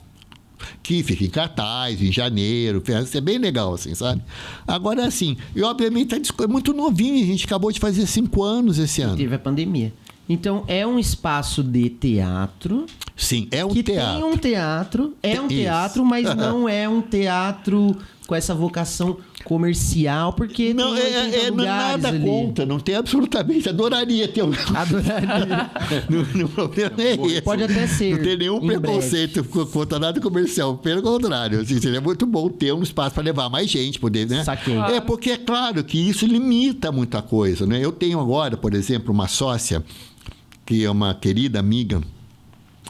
que fica em cartaz, em janeiro. Isso é bem legal, assim, sabe? Agora, assim, e obviamente é muito novinho. A gente acabou de fazer 5 anos esse ano. Teve a pandemia. Então, é um espaço de teatro. Sim, é um que teatro. Tem um teatro. É um teatro, mas não é um teatro com essa vocação comercial, porque Não, tem 80 lugares nada ali. contra, não tem absolutamente. Adoraria ter um. Adoraria. O problema é esse. Pode até ser. Não tem nenhum em preconceito contra nada comercial. Pelo contrário, assim, seria muito bom ter um espaço para levar mais gente, poder, né? Saquei. É porque é claro que isso limita muita coisa, né? Eu tenho agora, por exemplo, uma sócia que é uma querida amiga,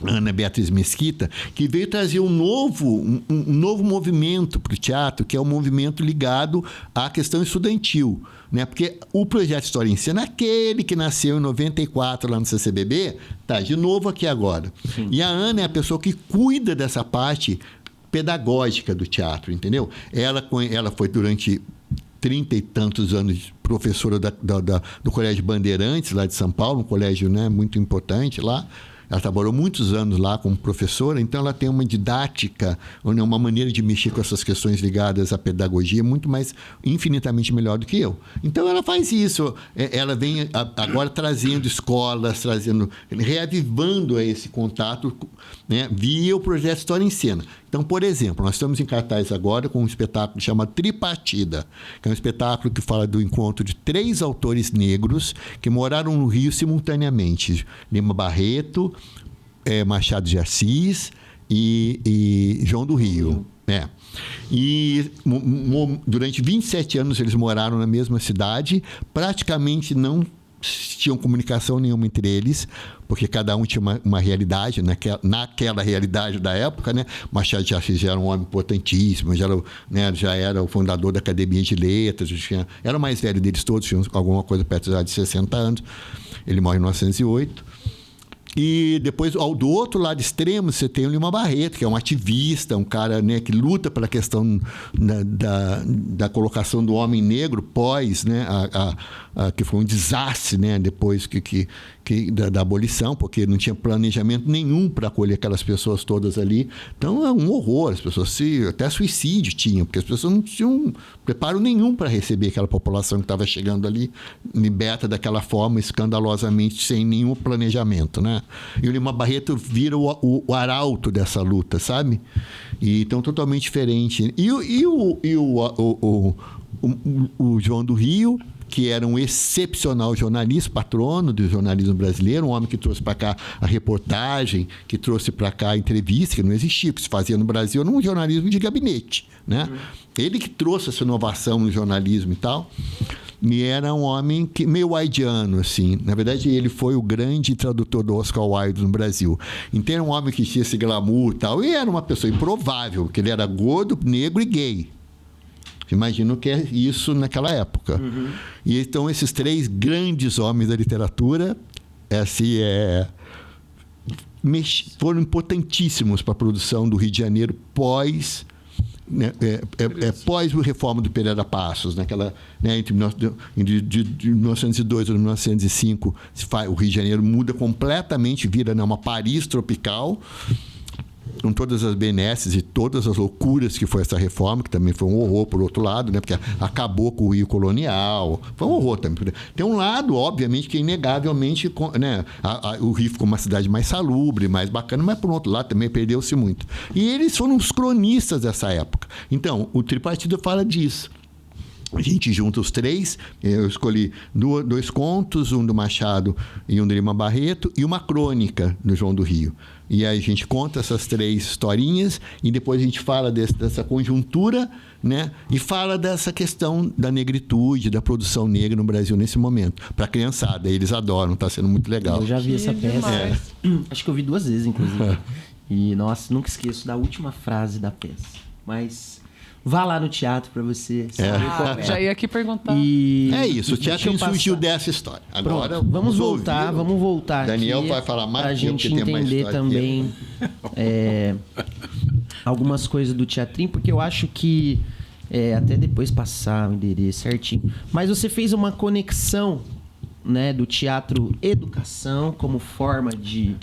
Ana Beatriz Mesquita, que veio trazer um novo movimento para o teatro, que é um movimento ligado à questão estudantil. Né? Porque o projeto História em Cena, aquele que nasceu em 94 lá no CCBB, está de novo aqui agora. Sim. E a Ana é a pessoa que cuida dessa parte pedagógica do teatro, entendeu? Ela foi durante 30 e tantos anos professora do Colégio Bandeirantes, lá de São Paulo, um colégio, né, muito importante lá. Ela trabalhou muitos anos lá como professora, então ela tem uma didática, uma maneira de mexer com essas questões ligadas à pedagogia muito mais, infinitamente melhor do que eu. Então ela faz isso. Ela vem agora trazendo escolas, reavivando esse contato, né, via o projeto História em Cena. Então, por exemplo, nós estamos em cartaz agora com um espetáculo que chama Tripartida, que é um espetáculo que fala do encontro de 3 autores negros que moraram no Rio simultaneamente. Lima Barreto, Machado de Assis e João do Rio. E durante 27 anos eles moraram na mesma cidade, praticamente não tinham comunicação nenhuma entre eles, porque cada um tinha uma realidade, naquela realidade da época, né? Machado de Assis já era um homem importantíssimo, já era o fundador da Academia de Letras, era o mais velho deles todos, tinha alguma coisa perto de 60 anos. Ele morre em 1908. E depois, do outro lado extremo, você tem o Lima Barreto, que é um ativista, um cara, né, que luta pela questão da colocação do homem negro pós, né, que foi um desastre, né, depois da abolição, porque não tinha planejamento nenhum para acolher aquelas pessoas todas ali. Então, é um horror. As pessoas até suicídio tinham, porque as pessoas não tinham preparo nenhum para receber aquela população que estava chegando ali, liberta daquela forma, escandalosamente, sem nenhum planejamento, né? E o Lima Barreto vira o arauto dessa luta, sabe? E então totalmente diferente. E o João do Rio, que era um excepcional jornalista, patrono do jornalismo brasileiro, um homem que trouxe para cá a reportagem, que trouxe para cá a entrevista, que não existia, o que se fazia no Brasil era um jornalismo de gabinete, né? Ele que trouxe essa inovação no jornalismo e tal. E era um homem meio waidiano, assim. Na verdade, ele foi o grande tradutor do Oscar Wilde no Brasil. Então, era um homem que tinha esse glamour e tal. E era uma pessoa improvável, porque ele era gordo, negro e gay. Imagino que é isso naquela época. Uhum. E então, esses 3 grandes homens da literatura, foram importantíssimos para a produção do Rio de Janeiro pós... pós a reforma do Pereira Passos, naquela, né, entre de 1902 a 1905, o Rio de Janeiro muda completamente, vira, né, uma Paris tropical, com todas as benesses e todas as loucuras que foi essa reforma, que também foi um horror por outro lado, né, porque acabou com o Rio colonial, foi um horror também. Tem um lado, obviamente, que inegavelmente, né, o Rio ficou uma cidade mais salubre, mais bacana, mas por outro lado também perdeu-se muito. E eles foram os cronistas dessa época. Então, o Tripartida fala disso. A gente junta os 3, eu escolhi 2 contos, um do Machado e um do Lima Barreto, e uma crônica do João do Rio. E aí a gente conta essas 3 historinhas e depois a gente fala dessa conjuntura, né? E fala dessa questão da negritude, da produção negra no Brasil nesse momento. Para a criançada, eles adoram, está sendo muito legal. Eu já vi essa peça. Acho que eu vi 2 vezes, inclusive. E, nossa, nunca esqueço da última frase da peça. Mas... vá lá no teatro para você saber qual é. Já ia aqui perguntar. É isso, o teatro surgiu dessa história. Agora, pronto, vamos voltar Daniel aqui vai falar mais pra gente entender também algumas coisas do teatrinho, porque eu acho que até depois passar o endereço certinho. Mas você fez uma conexão, né, do teatro educação como forma de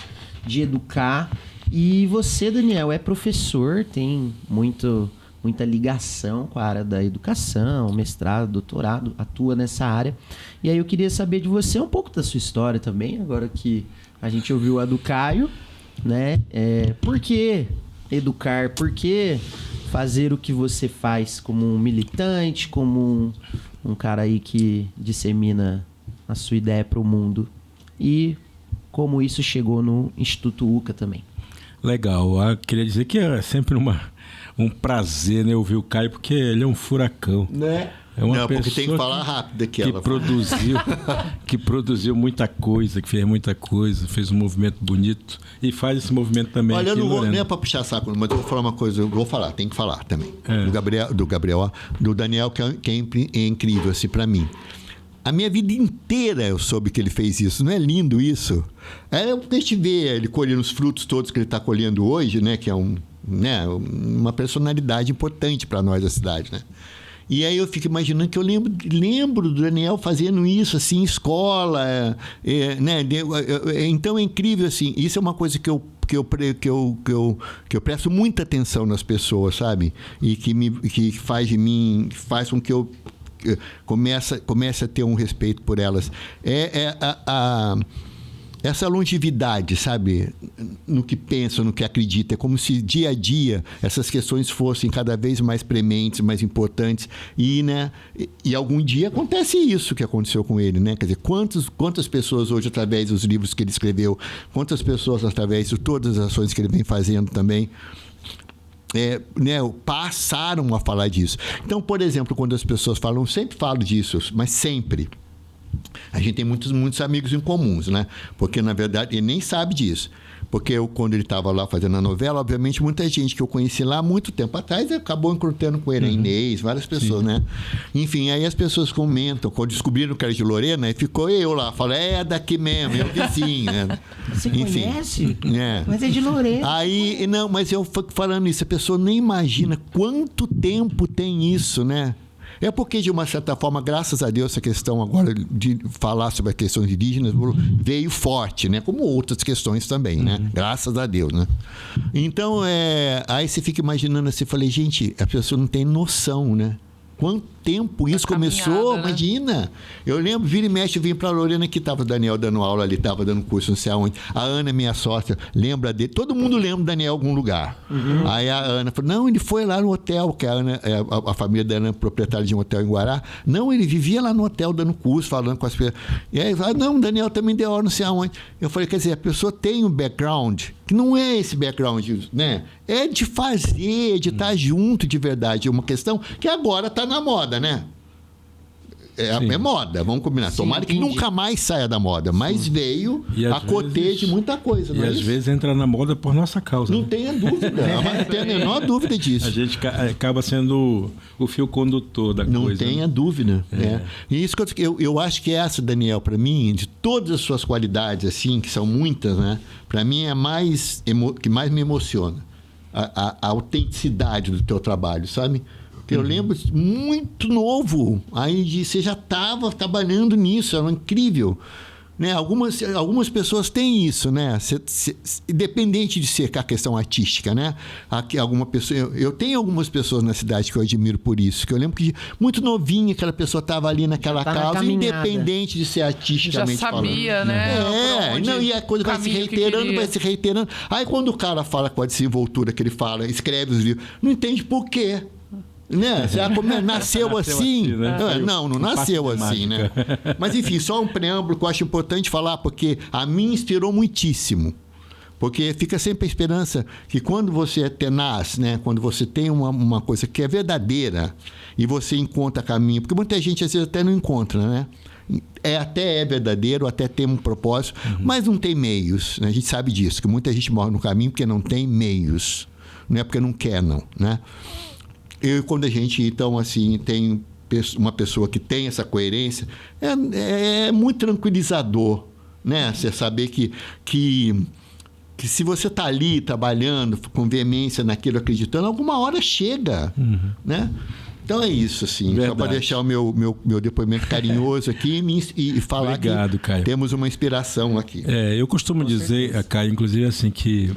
educar. E você, Daniel, é professor, tem muita ligação com a área da educação, mestrado, doutorado, atua nessa área. E aí eu queria saber de você um pouco da sua história também, agora que a gente ouviu a do Caio, né? Por que educar? Por que fazer o que você faz como um militante, como um cara aí que dissemina a sua ideia para o mundo. E como isso chegou no Instituto UCA também. Legal. Queria dizer que é sempre um prazer, né, ouvir o Caio, porque ele é um furacão. Né? É uma Não, porque pessoa tem que falar rápido aqui. Que produziu muita coisa, que fez muita coisa, fez um movimento bonito e faz esse movimento também. Olha, aqui, eu não vou Lorena. nem é para puxar saco, mas eu vou falar uma coisa, eu vou falar, tem que falar também. Do Daniel, que é incrível assim para mim. A minha vida inteira eu soube que ele fez isso. Não é lindo isso? Porque a gente vê ele colhendo os frutos todos que ele está colhendo hoje, né? Que é uma personalidade importante para nós da cidade, né? E aí eu fico imaginando que eu lembro do Daniel fazendo isso, assim, em escola, né? Então é incrível, assim. Isso é uma coisa que eu presto muita atenção nas pessoas, sabe? E que faz de mim, faz com que eu comece a ter um respeito por elas. Essa longevidade, sabe, no que pensa, no que acredita, é como se dia a dia essas questões fossem cada vez mais prementes, mais importantes, e algum dia acontece isso que aconteceu com ele, né? Quer dizer, quantas pessoas hoje, através dos livros que ele escreveu, quantas pessoas através de todas as ações que ele vem fazendo também, passaram a falar disso. Então, por exemplo, quando as pessoas falam, eu sempre falo disso, mas sempre. A gente tem muitos amigos em comuns, né? Porque, na verdade, ele nem sabe disso. Porque quando ele estava lá fazendo a novela, obviamente, muita gente que eu conheci lá há muito tempo atrás acabou encontrando com ele, a Inês, várias pessoas, né? Enfim, aí as pessoas comentam, quando descobriram que era de Lorena, aí ficou eu lá, falei, daqui mesmo, é o vizinho, né? Você conhece? É. Mas é de Lorena. Aí, não, mas eu falando isso, a pessoa nem imagina quanto tempo tem isso, né? É porque, de uma certa forma, graças a Deus, essa questão agora de falar sobre as questões indígenas veio forte, né? Como outras questões também, né? Graças a Deus, né? Então, aí você fica imaginando assim, falei, gente, a pessoa não tem noção, né? Quanto tempo isso começou, né? Imagina. Eu lembro, vira e mexe, eu vim para a Lorena, que estava o Daniel dando aula ali, estava dando curso, não sei aonde. A Ana, minha sócia, lembra dele. Todo mundo lembra do Daniel em algum lugar. Aí a Ana falou, não, ele foi lá no hotel, que a Ana, a família da Ana é proprietária de um hotel em Guará. Não, ele vivia lá no hotel dando curso, falando com as pessoas. E aí, não, o Daniel também deu aula, não sei aonde. Eu falei, quer dizer, a pessoa tem um background, que não é esse background, né? É de fazer, de estar junto de verdade. É uma questão que agora está na moda, né? É moda, vamos combinar. Sim, tomara que nunca mais saia da moda, mas veio a coter de muita coisa. E às vezes entra na moda por nossa causa. Não tenha dúvida, não tenha a menor dúvida disso. A gente acaba sendo o fio condutor da coisa. Não tenha dúvida. E isso que eu acho que essa, Daniel, para mim, de todas as suas qualidades, assim, que são muitas, né? Para mim é que mais me emociona. A autenticidade do teu trabalho, sabe? Eu lembro muito novo, aí você já estava trabalhando nisso, era incrível. Né? Algumas pessoas têm isso, né? Independente de ser a questão artística, né? Eu tenho algumas pessoas na cidade que eu admiro por isso, que eu lembro que muito novinha aquela pessoa estava ali naquela causa, independente de ser artisticamente falando. Já sabia, falando. né? E a coisa vai se reiterando. Aí quando o cara fala com a desenvoltura que ele fala, escreve os livros, não entende por quê. Né? Nasceu assim, né? Não nasceu assim, né? Mas enfim, só um preâmbulo que eu acho importante falar, porque a mim inspirou muitíssimo. Porque fica sempre a esperança que quando você é tenaz, né? Quando você tem uma coisa que é verdadeira e você encontra caminho, porque muita gente às vezes até não encontra, né? Até é verdadeiro, até tem um propósito, mas não tem meios, né? A gente sabe disso, que muita gente morre no caminho porque não tem meios, não é porque não quer, não, né? Quando a gente, então, assim, tem uma pessoa que tem essa coerência, é muito tranquilizador, né? Você saber que se você está ali trabalhando com veemência naquilo, acreditando, alguma hora chega, né? Então é isso, assim. Verdade. Só para deixar o meu depoimento carinhoso aqui e falar. Obrigado, Caio. Temos uma inspiração aqui. Eu costumo dizer, Caio, inclusive, assim, que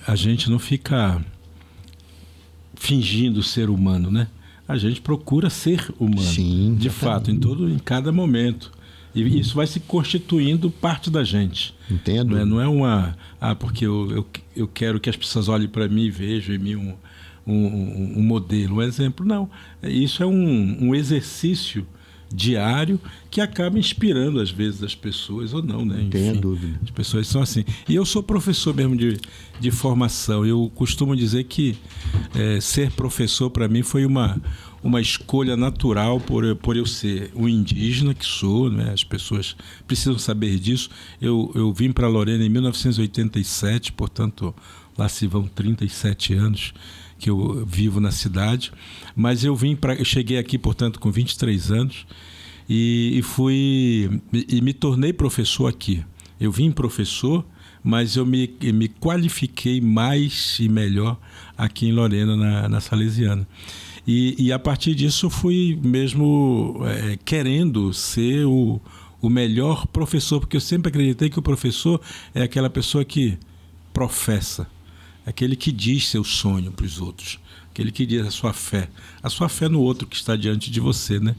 a gente não fica fingindo ser humano, né? A gente procura ser humano. Sim, de fato, em cada momento. E isso vai se constituindo parte da gente. Entendo. Não é porque eu quero que as pessoas olhem para mim e vejam em mim um modelo, um exemplo. Não, isso é um exercício diário que acaba inspirando às vezes as pessoas ou não, né? Enfim, Tenha dúvida. as pessoas são assim. E eu sou professor mesmo de formação. Eu costumo dizer que ser professor para mim foi uma escolha natural por eu ser um indígena que sou, né? As pessoas precisam saber disso. Eu vim para Lorena em 1987, portanto lá se vão 37 anos que eu vivo na cidade, mas eu cheguei aqui, portanto, com 23 anos e me tornei professor aqui. Eu vim professor, mas eu me qualifiquei mais e melhor aqui em Lorena, na Salesiana. E a partir disso eu fui mesmo querendo ser o melhor professor, porque eu sempre acreditei que o professor é aquela pessoa que professa, aquele que diz seu sonho para os outros, aquele que diz a sua fé no outro que está diante de você, né?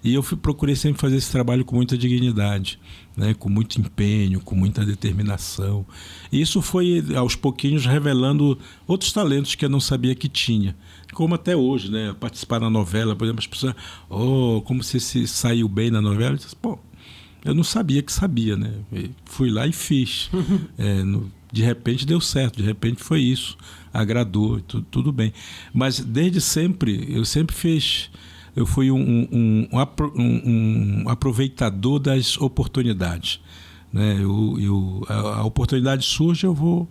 E eu procurei sempre fazer esse trabalho com muita dignidade, né? Com muito empenho, com muita determinação. E isso foi, aos pouquinhos, revelando outros talentos que eu não sabia que tinha. Como até hoje, né? Participar na novela, por exemplo, as pessoas, como você se saiu bem na novela? Eu disse, eu não sabia que sabia, né? E fui lá e fiz. De repente deu certo, de repente foi isso, agradou, tudo bem. Mas desde sempre, eu fui um aproveitador das oportunidades, né? A oportunidade surge, eu vou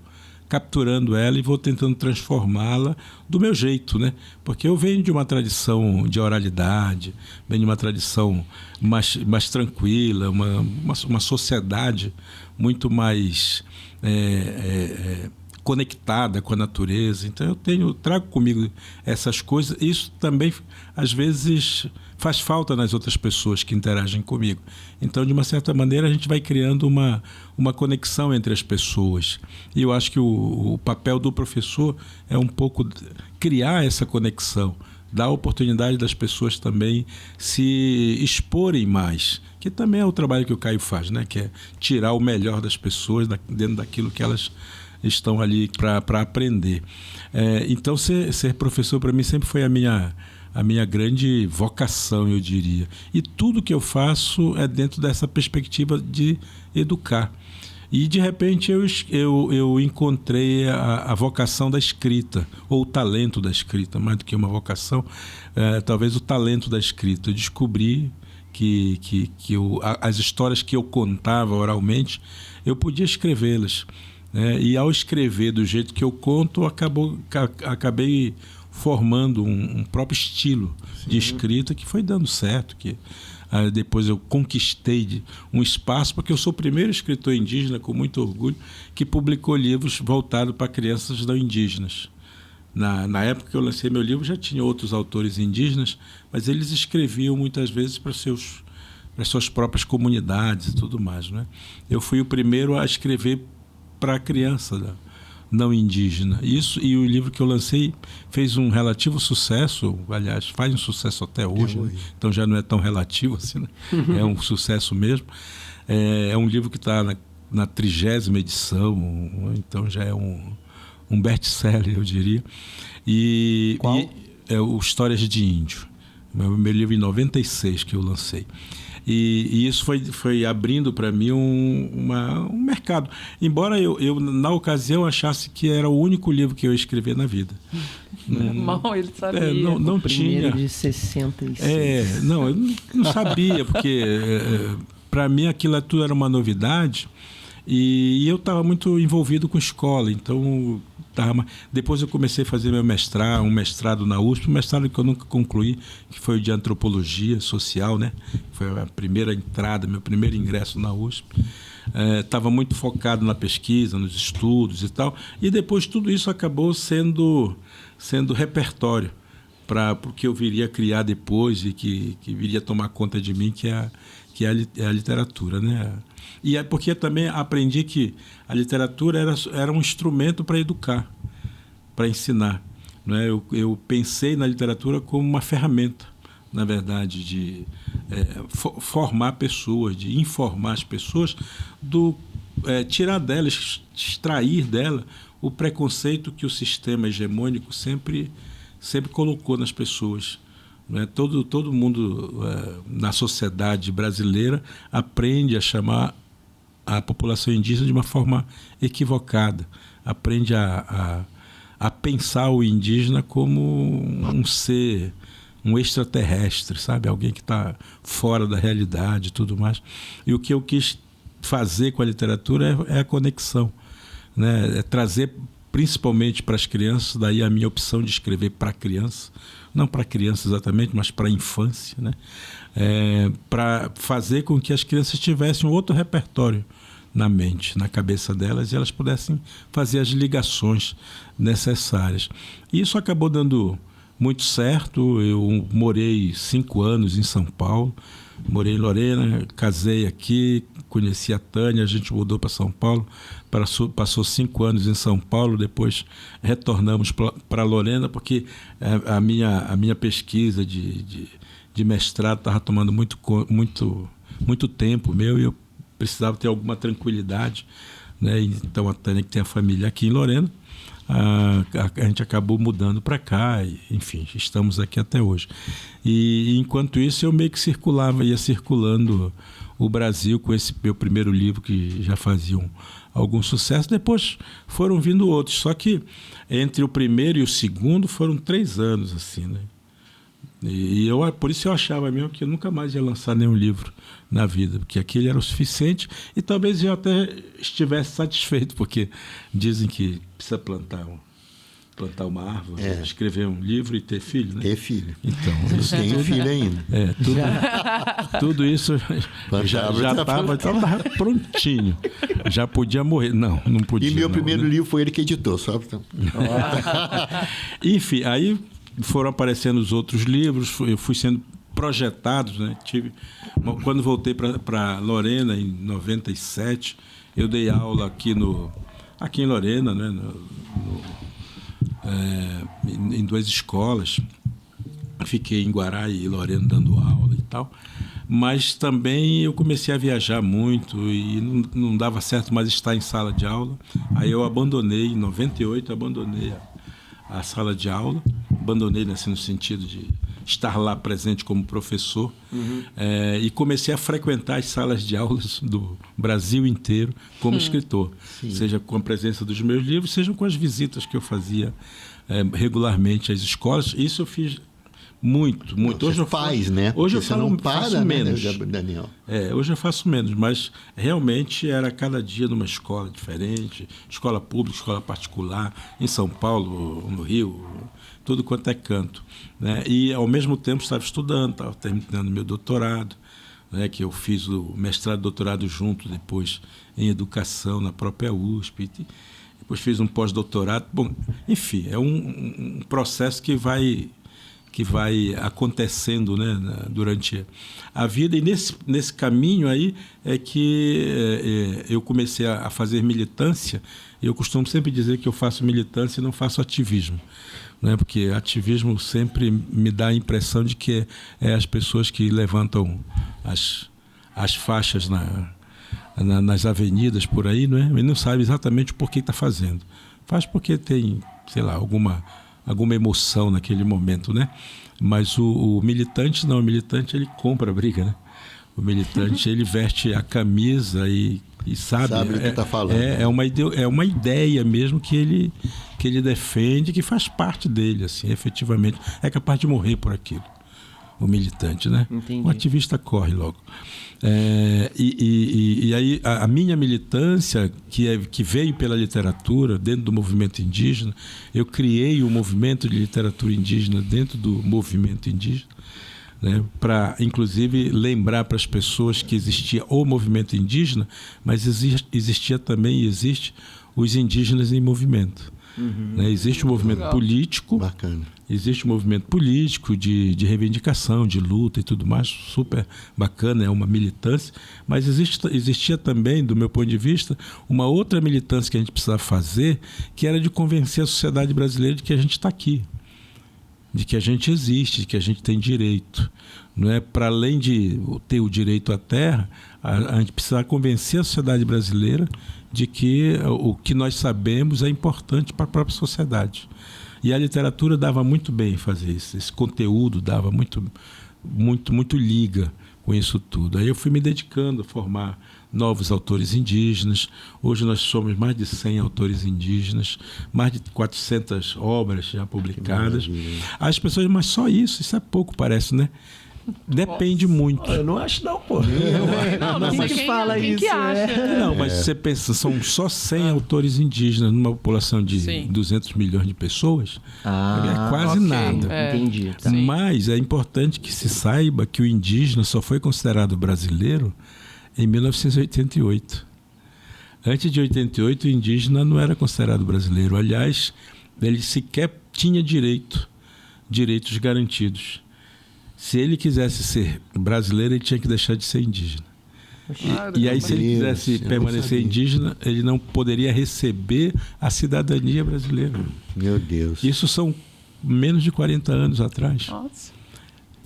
capturando ela e vou tentando transformá-la do meu jeito, né? Porque eu venho de uma tradição de oralidade, venho de uma tradição mais tranquila, uma sociedade muito mais conectada com a natureza. Então eu trago comigo essas coisas. Isso também às vezes faz falta nas outras pessoas que interagem comigo. Então, de uma certa maneira, a gente vai criando uma conexão entre as pessoas. E eu acho que o papel do professor é um pouco criar essa conexão, dar a oportunidade das pessoas também se exporem mais, que também é o trabalho que o Caio faz, né? Que é tirar o melhor das pessoas dentro daquilo que elas estão ali para aprender. Então, ser professor para mim sempre foi a minha grande vocação, eu diria. E tudo que eu faço é dentro dessa perspectiva de educar. E, de repente, eu encontrei a vocação da escrita, ou o talento da escrita, mais do que uma vocação, talvez o talento da escrita. Eu descobri que as histórias que eu contava oralmente, eu podia escrevê-las, né? E, ao escrever do jeito que eu conto, acabei formando um próprio estilo de escrita que foi dando certo, que depois eu conquistei um espaço, porque eu sou o primeiro escritor indígena, com muito orgulho, que publicou livros voltados para crianças não indígenas. Na época que eu lancei meu livro, já tinha outros autores indígenas, mas eles escreviam muitas vezes para suas próprias comunidades e tudo mais, né? Eu fui o primeiro a escrever para a criança não indígena. Isso, e o livro que eu lancei fez um relativo sucesso, aliás, faz um sucesso até hoje, né? Então já não é tão relativo assim, né? É um sucesso mesmo. É um livro que está na 30ª edição, então já é um best-seller, eu diria. Qual? É o Histórias de Índio. Meu livro em 96 que eu lancei. E isso foi abrindo para mim um mercado. Embora eu, na ocasião, achasse que era o único livro que eu ia escrever na vida. Mal ele sabia. Não Primeiro tinha. de 66. Eu não sabia, porque para mim aquilo tudo era uma novidade. E eu estava muito envolvido com escola, então depois eu comecei a fazer um mestrado na USP, um mestrado que eu nunca concluí, que foi o de antropologia social, né? Foi a primeira entrada, meu primeiro ingresso na USP. Estava muito focado na pesquisa, nos estudos e tal, e depois tudo isso acabou sendo repertório para o que eu viria a criar depois e que viria a tomar conta de mim, que é a literatura, né? E é porque eu também aprendi que a literatura era um instrumento para educar, para ensinar, né? Eu pensei na literatura como uma ferramenta, na verdade, de formar pessoas, de informar as pessoas, tirar delas, extrair dela o preconceito que o sistema hegemônico sempre sempre colocou nas pessoas. Né? Todo mundo na sociedade brasileira aprende a chamar a população indígena de uma forma equivocada, aprende a pensar o indígena como um ser, um extraterrestre, sabe? Alguém que está fora da realidade e tudo mais. E o que eu quis fazer com a literatura é a conexão, né? É trazer principalmente para as crianças, daí a minha opção de escrever para criança, não para criança exatamente, mas para a infância, né? Para fazer com que as crianças tivessem um outro repertório na mente, na cabeça delas, e elas pudessem fazer as ligações necessárias. E isso acabou dando muito certo. Eu morei 5 anos em São Paulo, morei em Lorena, casei aqui, conheci a Tânia, a gente mudou para São Paulo, passou 5 anos em São Paulo, depois retornamos para Lorena, porque a minha pesquisa de mestrado estava tomando muito tempo meu, e eu precisava ter alguma tranquilidade, né? Então a Tânia, que tem a família aqui em Lorena, a gente acabou mudando para cá, e, enfim, estamos aqui até hoje. E enquanto isso eu meio que ia circulando o Brasil com esse meu primeiro livro, que já faziam algum sucesso. Depois foram vindo outros, só que entre o primeiro e o segundo foram 3 anos, assim, né? E por isso eu achava mesmo que eu nunca mais ia lançar nenhum livro na vida, porque aquele era o suficiente, e talvez eu até estivesse satisfeito, porque dizem que precisa plantar uma árvore, escrever um livro e ter filho, né? Ter filho. Então, eu tenho filho ainda. Tudo isso já estava prontinho. Já podia morrer. Não podia. E meu primeiro livro foi ele que editou, sabe? Enfim, aí foram aparecendo os outros livros, eu fui sendo projetado, né? Quando voltei para Lorena, em 97, eu dei aula aqui em Lorena, né? Em 2 escolas. Fiquei em Guará e Lorena dando aula e tal. Mas também eu comecei a viajar muito e não dava certo mais estar em sala de aula. Aí eu abandonei, em 98, abandonei a sala de aula. Abandonei, assim, no sentido de estar lá presente como professor. E comecei a frequentar as salas de aulas do Brasil inteiro como escritor. Sim. Seja com a presença dos meus livros, seja com as visitas que eu fazia regularmente às escolas. Isso eu fiz muito. Hoje eu faço, né? Hoje eu não faço menos. Né, Daniel? Hoje eu faço menos, mas realmente era cada dia numa escola diferente, escola pública, escola particular, em São Paulo, no Rio, tudo quanto é canto, né? E ao mesmo tempo estava estudando, estava terminando meu doutorado, né? Que eu fiz o mestrado e doutorado junto, depois em educação na própria USP, depois fiz um pós-doutorado. Bom, enfim, é um processo que vai acontecendo, né, durante a vida. E nesse caminho aí é que eu comecei a fazer militância. Eu costumo sempre dizer que eu faço militância e não faço ativismo, né? Porque ativismo sempre me dá a impressão de que é as pessoas que levantam as faixas nas avenidas por aí, não é? E não sabe exatamente o porquê está fazendo. Faz porque tem, sei lá, alguma emoção naquele momento, né? Mas o militante não, o militante ele compra a briga, né? O militante ele veste a camisa e sabe o que está falando. É uma ideia mesmo que ele defende, que faz parte dele, assim, efetivamente. É capaz de morrer por aquilo, o militante, né? Entendi. O ativista corre logo. E aí a minha militância, que veio pela literatura, dentro do movimento indígena, eu criei um movimento de literatura indígena dentro do movimento indígena, né, para, inclusive, lembrar para as pessoas que existia o movimento indígena, mas existia também e existe os indígenas em movimento. Né? Existe um movimento político. Bacana. Existe um movimento político de reivindicação, de luta e tudo mais, super bacana, é uma militância, mas existia também, do meu ponto de vista, uma outra militância que a gente precisava fazer, que era de convencer a sociedade brasileira de que a gente está aqui, de que a gente existe, de que a gente tem direito. Não é? Para além de ter o direito à terra, a gente precisa convencer a sociedade brasileira de que o que nós sabemos é importante para a própria sociedade. E a literatura dava muito bem fazer isso. Esse conteúdo dava muito liga com isso tudo. Aí eu fui me dedicando a formar novos autores indígenas. Hoje nós somos mais de 100 autores indígenas, mais de 400 obras já publicadas. As pessoas, mas só isso é pouco, parece, né? Depende muito. Eu não acho não, pô. Não sei que fala quem isso. que acha. Não, mas você pensa, são só 100 autores indígenas numa população de Sim. 200 milhões de pessoas. É quase ok. nada. Entendi. Tá. Sim. Mas é importante que se saiba que o indígena só foi considerado brasileiro em 1988. Antes de 88, o indígena não era considerado brasileiro. Aliás, ele sequer tinha direitos garantidos. Se ele quisesse ser brasileiro, ele tinha que deixar de ser indígena. E aí, se ele quisesse permanecer indígena, ele não poderia receber a cidadania brasileira. Meu Deus. Isso são menos de 40 anos atrás. Nossa.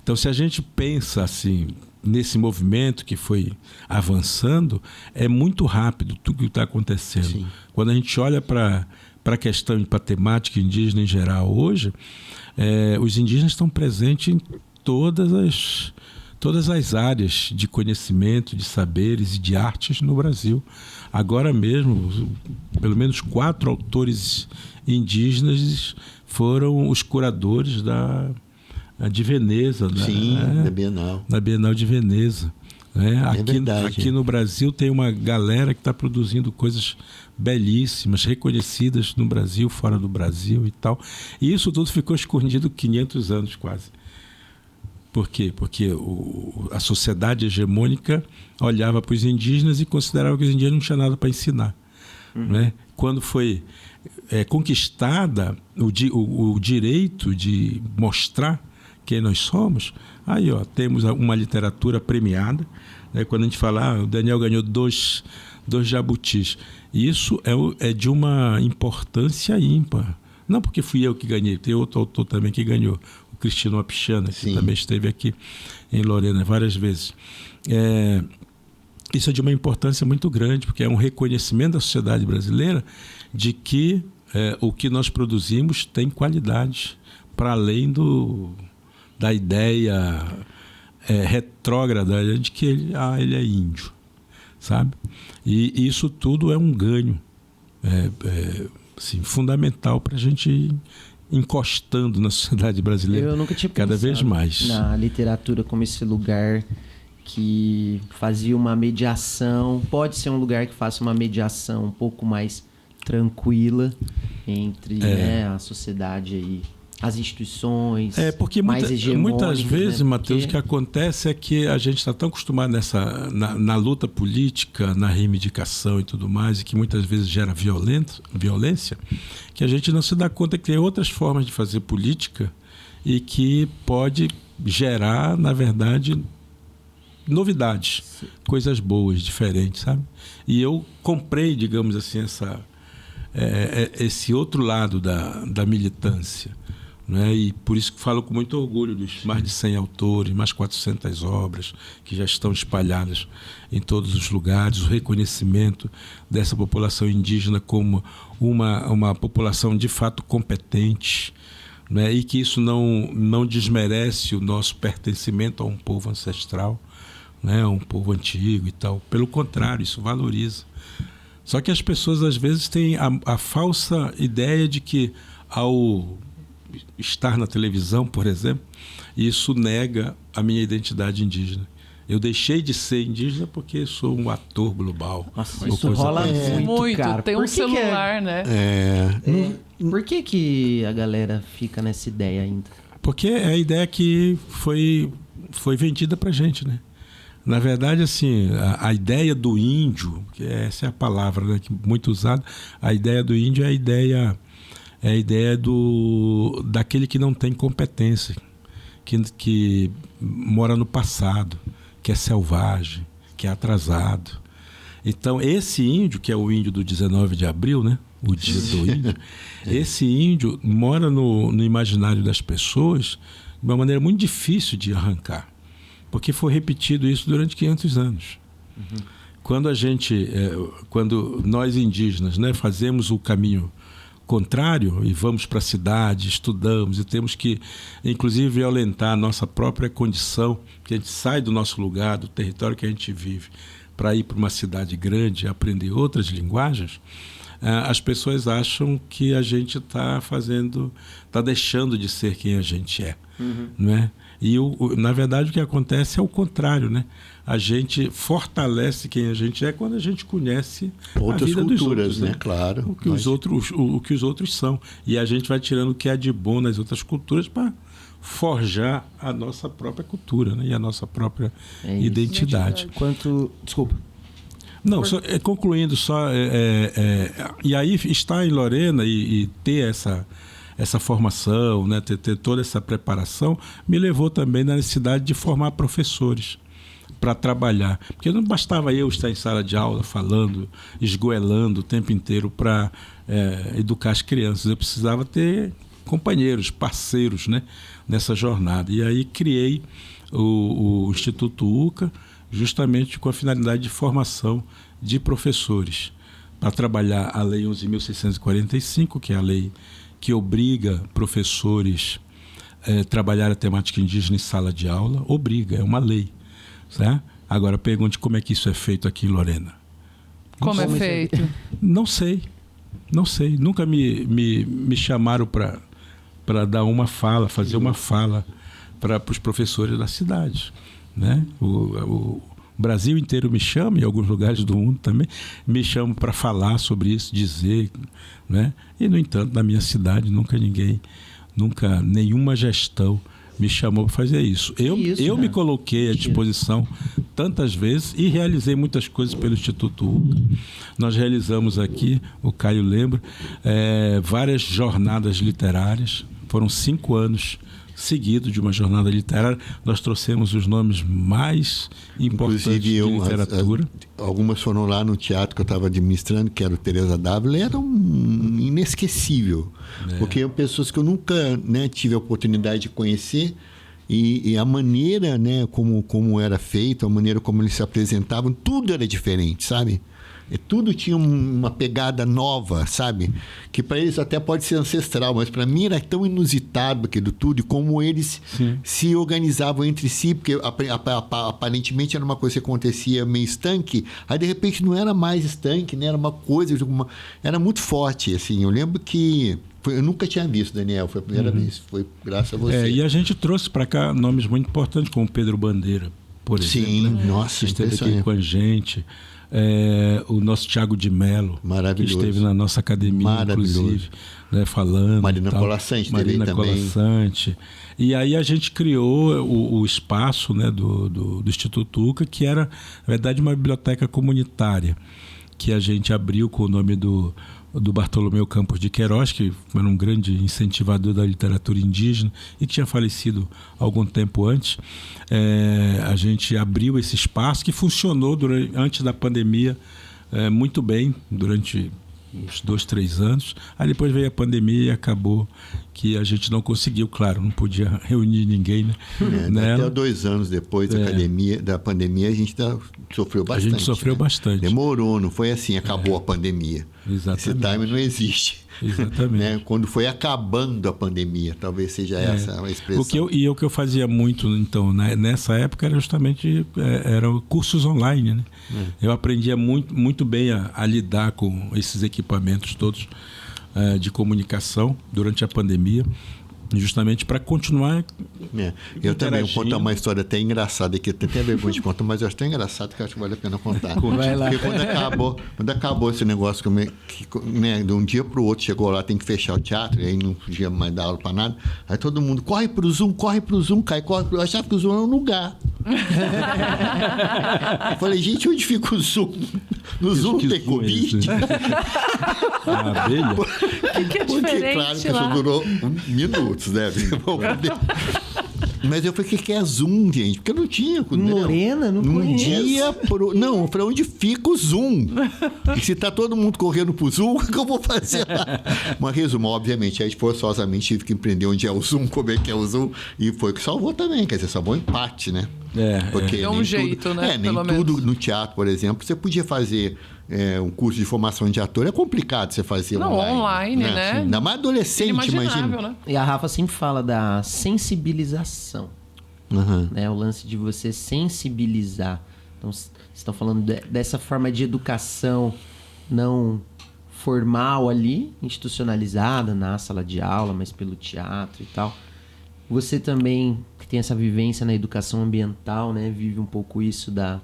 Então, se a gente pensa assim, nesse movimento que foi avançando, é muito rápido tudo que está acontecendo. Sim. Quando a gente olha para a questão, para a temática indígena em geral hoje, os indígenas estão presentes em todas as áreas de conhecimento, de saberes e de artes no Brasil. Agora mesmo, pelo menos 4 autores indígenas foram os curadores de Veneza. Sim, da Bienal. Na Bienal de Veneza. Verdade. Aqui no Brasil tem uma galera que está produzindo coisas belíssimas, reconhecidas no Brasil, fora do Brasil e tal. E isso tudo ficou escondido 500 anos quase. Por quê? Porque a sociedade hegemônica olhava para os indígenas e considerava que os indígenas não tinham nada para ensinar. Né? Quando foi conquistada o direito de mostrar quem nós somos, aí temos uma literatura premiada. Né? Quando a gente fala, o Daniel ganhou 2 jabutis. Isso é de uma importância ímpar. Não porque fui eu que ganhei, tem outro autor também que ganhou. Cristino Apichana, que Sim. também esteve aqui em Lorena várias vezes. Isso é de uma importância muito grande, porque é um reconhecimento da sociedade brasileira de que o que nós produzimos tem qualidade, para além da ideia retrógrada de que ele é índio, sabe? E isso tudo é um ganho assim, fundamental para a gente ir encostando na sociedade brasileira. Eu nunca tinha cada vez mais na literatura como esse lugar que fazia uma mediação, pode ser um lugar que faça uma mediação um pouco mais tranquila entre a sociedade aí, as instituições porque mais muitas vezes, né? Matheus, o que acontece é que a gente está tão acostumado na luta política, na reivindicação e tudo mais, e que muitas vezes gera violência, que a gente não se dá conta que tem outras formas de fazer política e que pode gerar, na verdade, novidades, coisas boas, diferentes, sabe? E eu comprei, digamos assim, esse outro lado da militância. Né? E por isso que falo com muito orgulho dos mais de 100 autores, mais 400 obras que já estão espalhadas em todos os lugares, o reconhecimento dessa população indígena como uma população de fato competente, né? E que isso não desmerece o nosso pertencimento a um povo ancestral, né? A um povo antigo e tal. Pelo contrário, isso valoriza. Só que as pessoas às vezes têm a falsa ideia de que ao estar na televisão, por exemplo, isso nega a minha identidade indígena. Eu deixei de ser indígena porque sou um ator global. Nossa, isso rola muito, cara. Tem um celular, né? Por que a galera fica nessa ideia ainda? Porque é a ideia que foi vendida pra gente, né? Na verdade, assim, a ideia do índio, que essa é a palavra, né, que muito usada, a ideia do índio é a ideia daquele que não tem competência, que mora no passado, que é selvagem, que é atrasado. Então, esse índio, que é o índio do 19 de abril, né? O dia do índio, esse índio mora no imaginário das pessoas de uma maneira muito difícil de arrancar, porque foi repetido isso durante 500 anos. Quando nós indígenas, né, fazemos o caminho contrário e vamos para a cidade, estudamos e temos que, inclusive, violentar a nossa própria condição, que a gente sai do nosso lugar, do território que a gente vive, para ir para uma cidade grande, aprender outras linguagens, as pessoas acham que a gente está deixando de ser quem a gente é, não é? E, na verdade, o que acontece é o contrário, né? A gente fortalece quem a gente é quando a gente conhece outras a vida culturas, dos outros, né? Claro. O que os outros são. E a gente vai tirando o que é de bom nas outras culturas para forjar a nossa própria cultura, né? E a nossa própria identidade. Desculpa. Não, concluindo só, e aí estar em Lorena e ter essa formação, né, ter toda essa preparação, me levou também na necessidade de formar professores para trabalhar. Porque não bastava eu estar em sala de aula falando, esgoelando o tempo inteiro para educar as crianças. Eu precisava ter companheiros, parceiros, né, nessa jornada. E aí criei o Instituto UCA, justamente com a finalidade de formação de professores, para trabalhar a Lei 11.645, que é a lei que obriga professores a trabalhar a temática indígena em sala de aula. Obriga, é uma lei. Certo? Agora, pergunte como é que isso é feito aqui em Lorena. Como é feito? Não sei. Nunca me chamaram para dar uma fala, fazer uma fala para os professores da cidade. Né? O Brasil inteiro me chama, em alguns lugares do mundo também, me chamam para falar sobre isso, dizer, né? E, no entanto, na minha cidade, nunca nenhuma gestão me chamou para fazer isso. Eu me coloquei à disposição tantas vezes e realizei muitas coisas pelo Instituto UCA. Nós realizamos aqui, o Caio lembra, várias jornadas literárias, foram 5 anos seguido de uma jornada literária. Nós trouxemos os nomes mais importantes de literatura. Algumas foram lá no teatro que eu estava administrando, que era o Teresa Dávila, era inesquecível. Porque eram pessoas que eu nunca, né, tive a oportunidade de conhecer, e a maneira, né, como era feito, a maneira como eles se apresentavam, tudo era diferente, sabe? E tudo tinha uma pegada nova, sabe? Que para eles até pode ser ancestral, mas para mim era tão inusitado aquilo tudo, e como eles se organizavam entre si, porque aparentemente era uma coisa que acontecia meio estanque, aí de repente não era mais estanque, né? Era uma coisa, era muito forte, assim. Eu lembro que eu nunca tinha visto, Daniel, foi a primeira vez, foi graças a você. E a gente trouxe para cá nomes muito importantes, como Pedro Bandeira, por exemplo. Sim, né? Nossa, esteve aqui com a gente. O nosso Tiago de Mello, que esteve na nossa academia, inclusive, né, falando. Marina Colassante também. Colassante. E aí a gente criou o espaço, né, do Instituto UCA, que era, na verdade, uma biblioteca comunitária, que a gente abriu com o nome do Bartolomeu Campos de Queiroz, que era um grande incentivador da literatura indígena e que tinha falecido algum tempo antes. A gente abriu esse espaço que funcionou antes da pandemia muito bem, durante uns 2, 3 anos. Aí depois veio a pandemia e acabou que a gente não conseguiu, claro, não podia reunir ninguém, né? Até 2 anos depois da pandemia, a gente sofreu bastante. A gente sofreu bastante. Demorou, não foi assim, acabou a pandemia. Exatamente. Esse time não existe. Exatamente. Né? Quando foi acabando a pandemia, talvez seja essa a expressão. O que eu fazia muito, então, nessa época, era justamente eram cursos online, né? Eu aprendia muito bem a lidar com esses equipamentos todos de comunicação durante a pandemia, justamente para continuar. Eu também vou contar uma história até engraçada aqui, até vergonha de contar, mas eu acho tão engraçado que acho que vale a pena contar. Vai lá. Porque quando acabou esse negócio, né, de um dia para o outro, chegou lá, tem que fechar o teatro, e aí não podia mais dar aula para nada, aí todo mundo, corre pro Zoom, Caio, eu achava que o Zoom era um lugar. Eu falei, gente, onde fica o Zoom? No Zoom tem Covid? A abelha? Que é Porque, claro, que isso durou minutos, né? Mas eu falei, o que é Zoom, gente? Porque eu não tinha. Lorena, não conheço. Não, eu falei, onde fica o Zoom? E se tá todo mundo correndo pro Zoom, o que eu vou fazer lá? Mas resumo, obviamente, aí forçosamente tive que empreender onde é o Zoom, como é que é o Zoom, e foi o que salvou também, quer dizer, salvou o empate, né? Porque é um jeito, tudo, né? nem tudo no teatro, por exemplo, você podia fazer um curso de formação de ator, é complicado você fazer online, né? Ainda mais adolescente, imagina. Né? E a Rafa sempre fala da sensibilização. Uhum. Né? O lance de você sensibilizar. Então, vocês estão falando dessa forma de educação não formal ali, institucionalizada na sala de aula, mas pelo teatro e tal. Você também, que tem essa vivência na educação ambiental, né? Vive um pouco isso da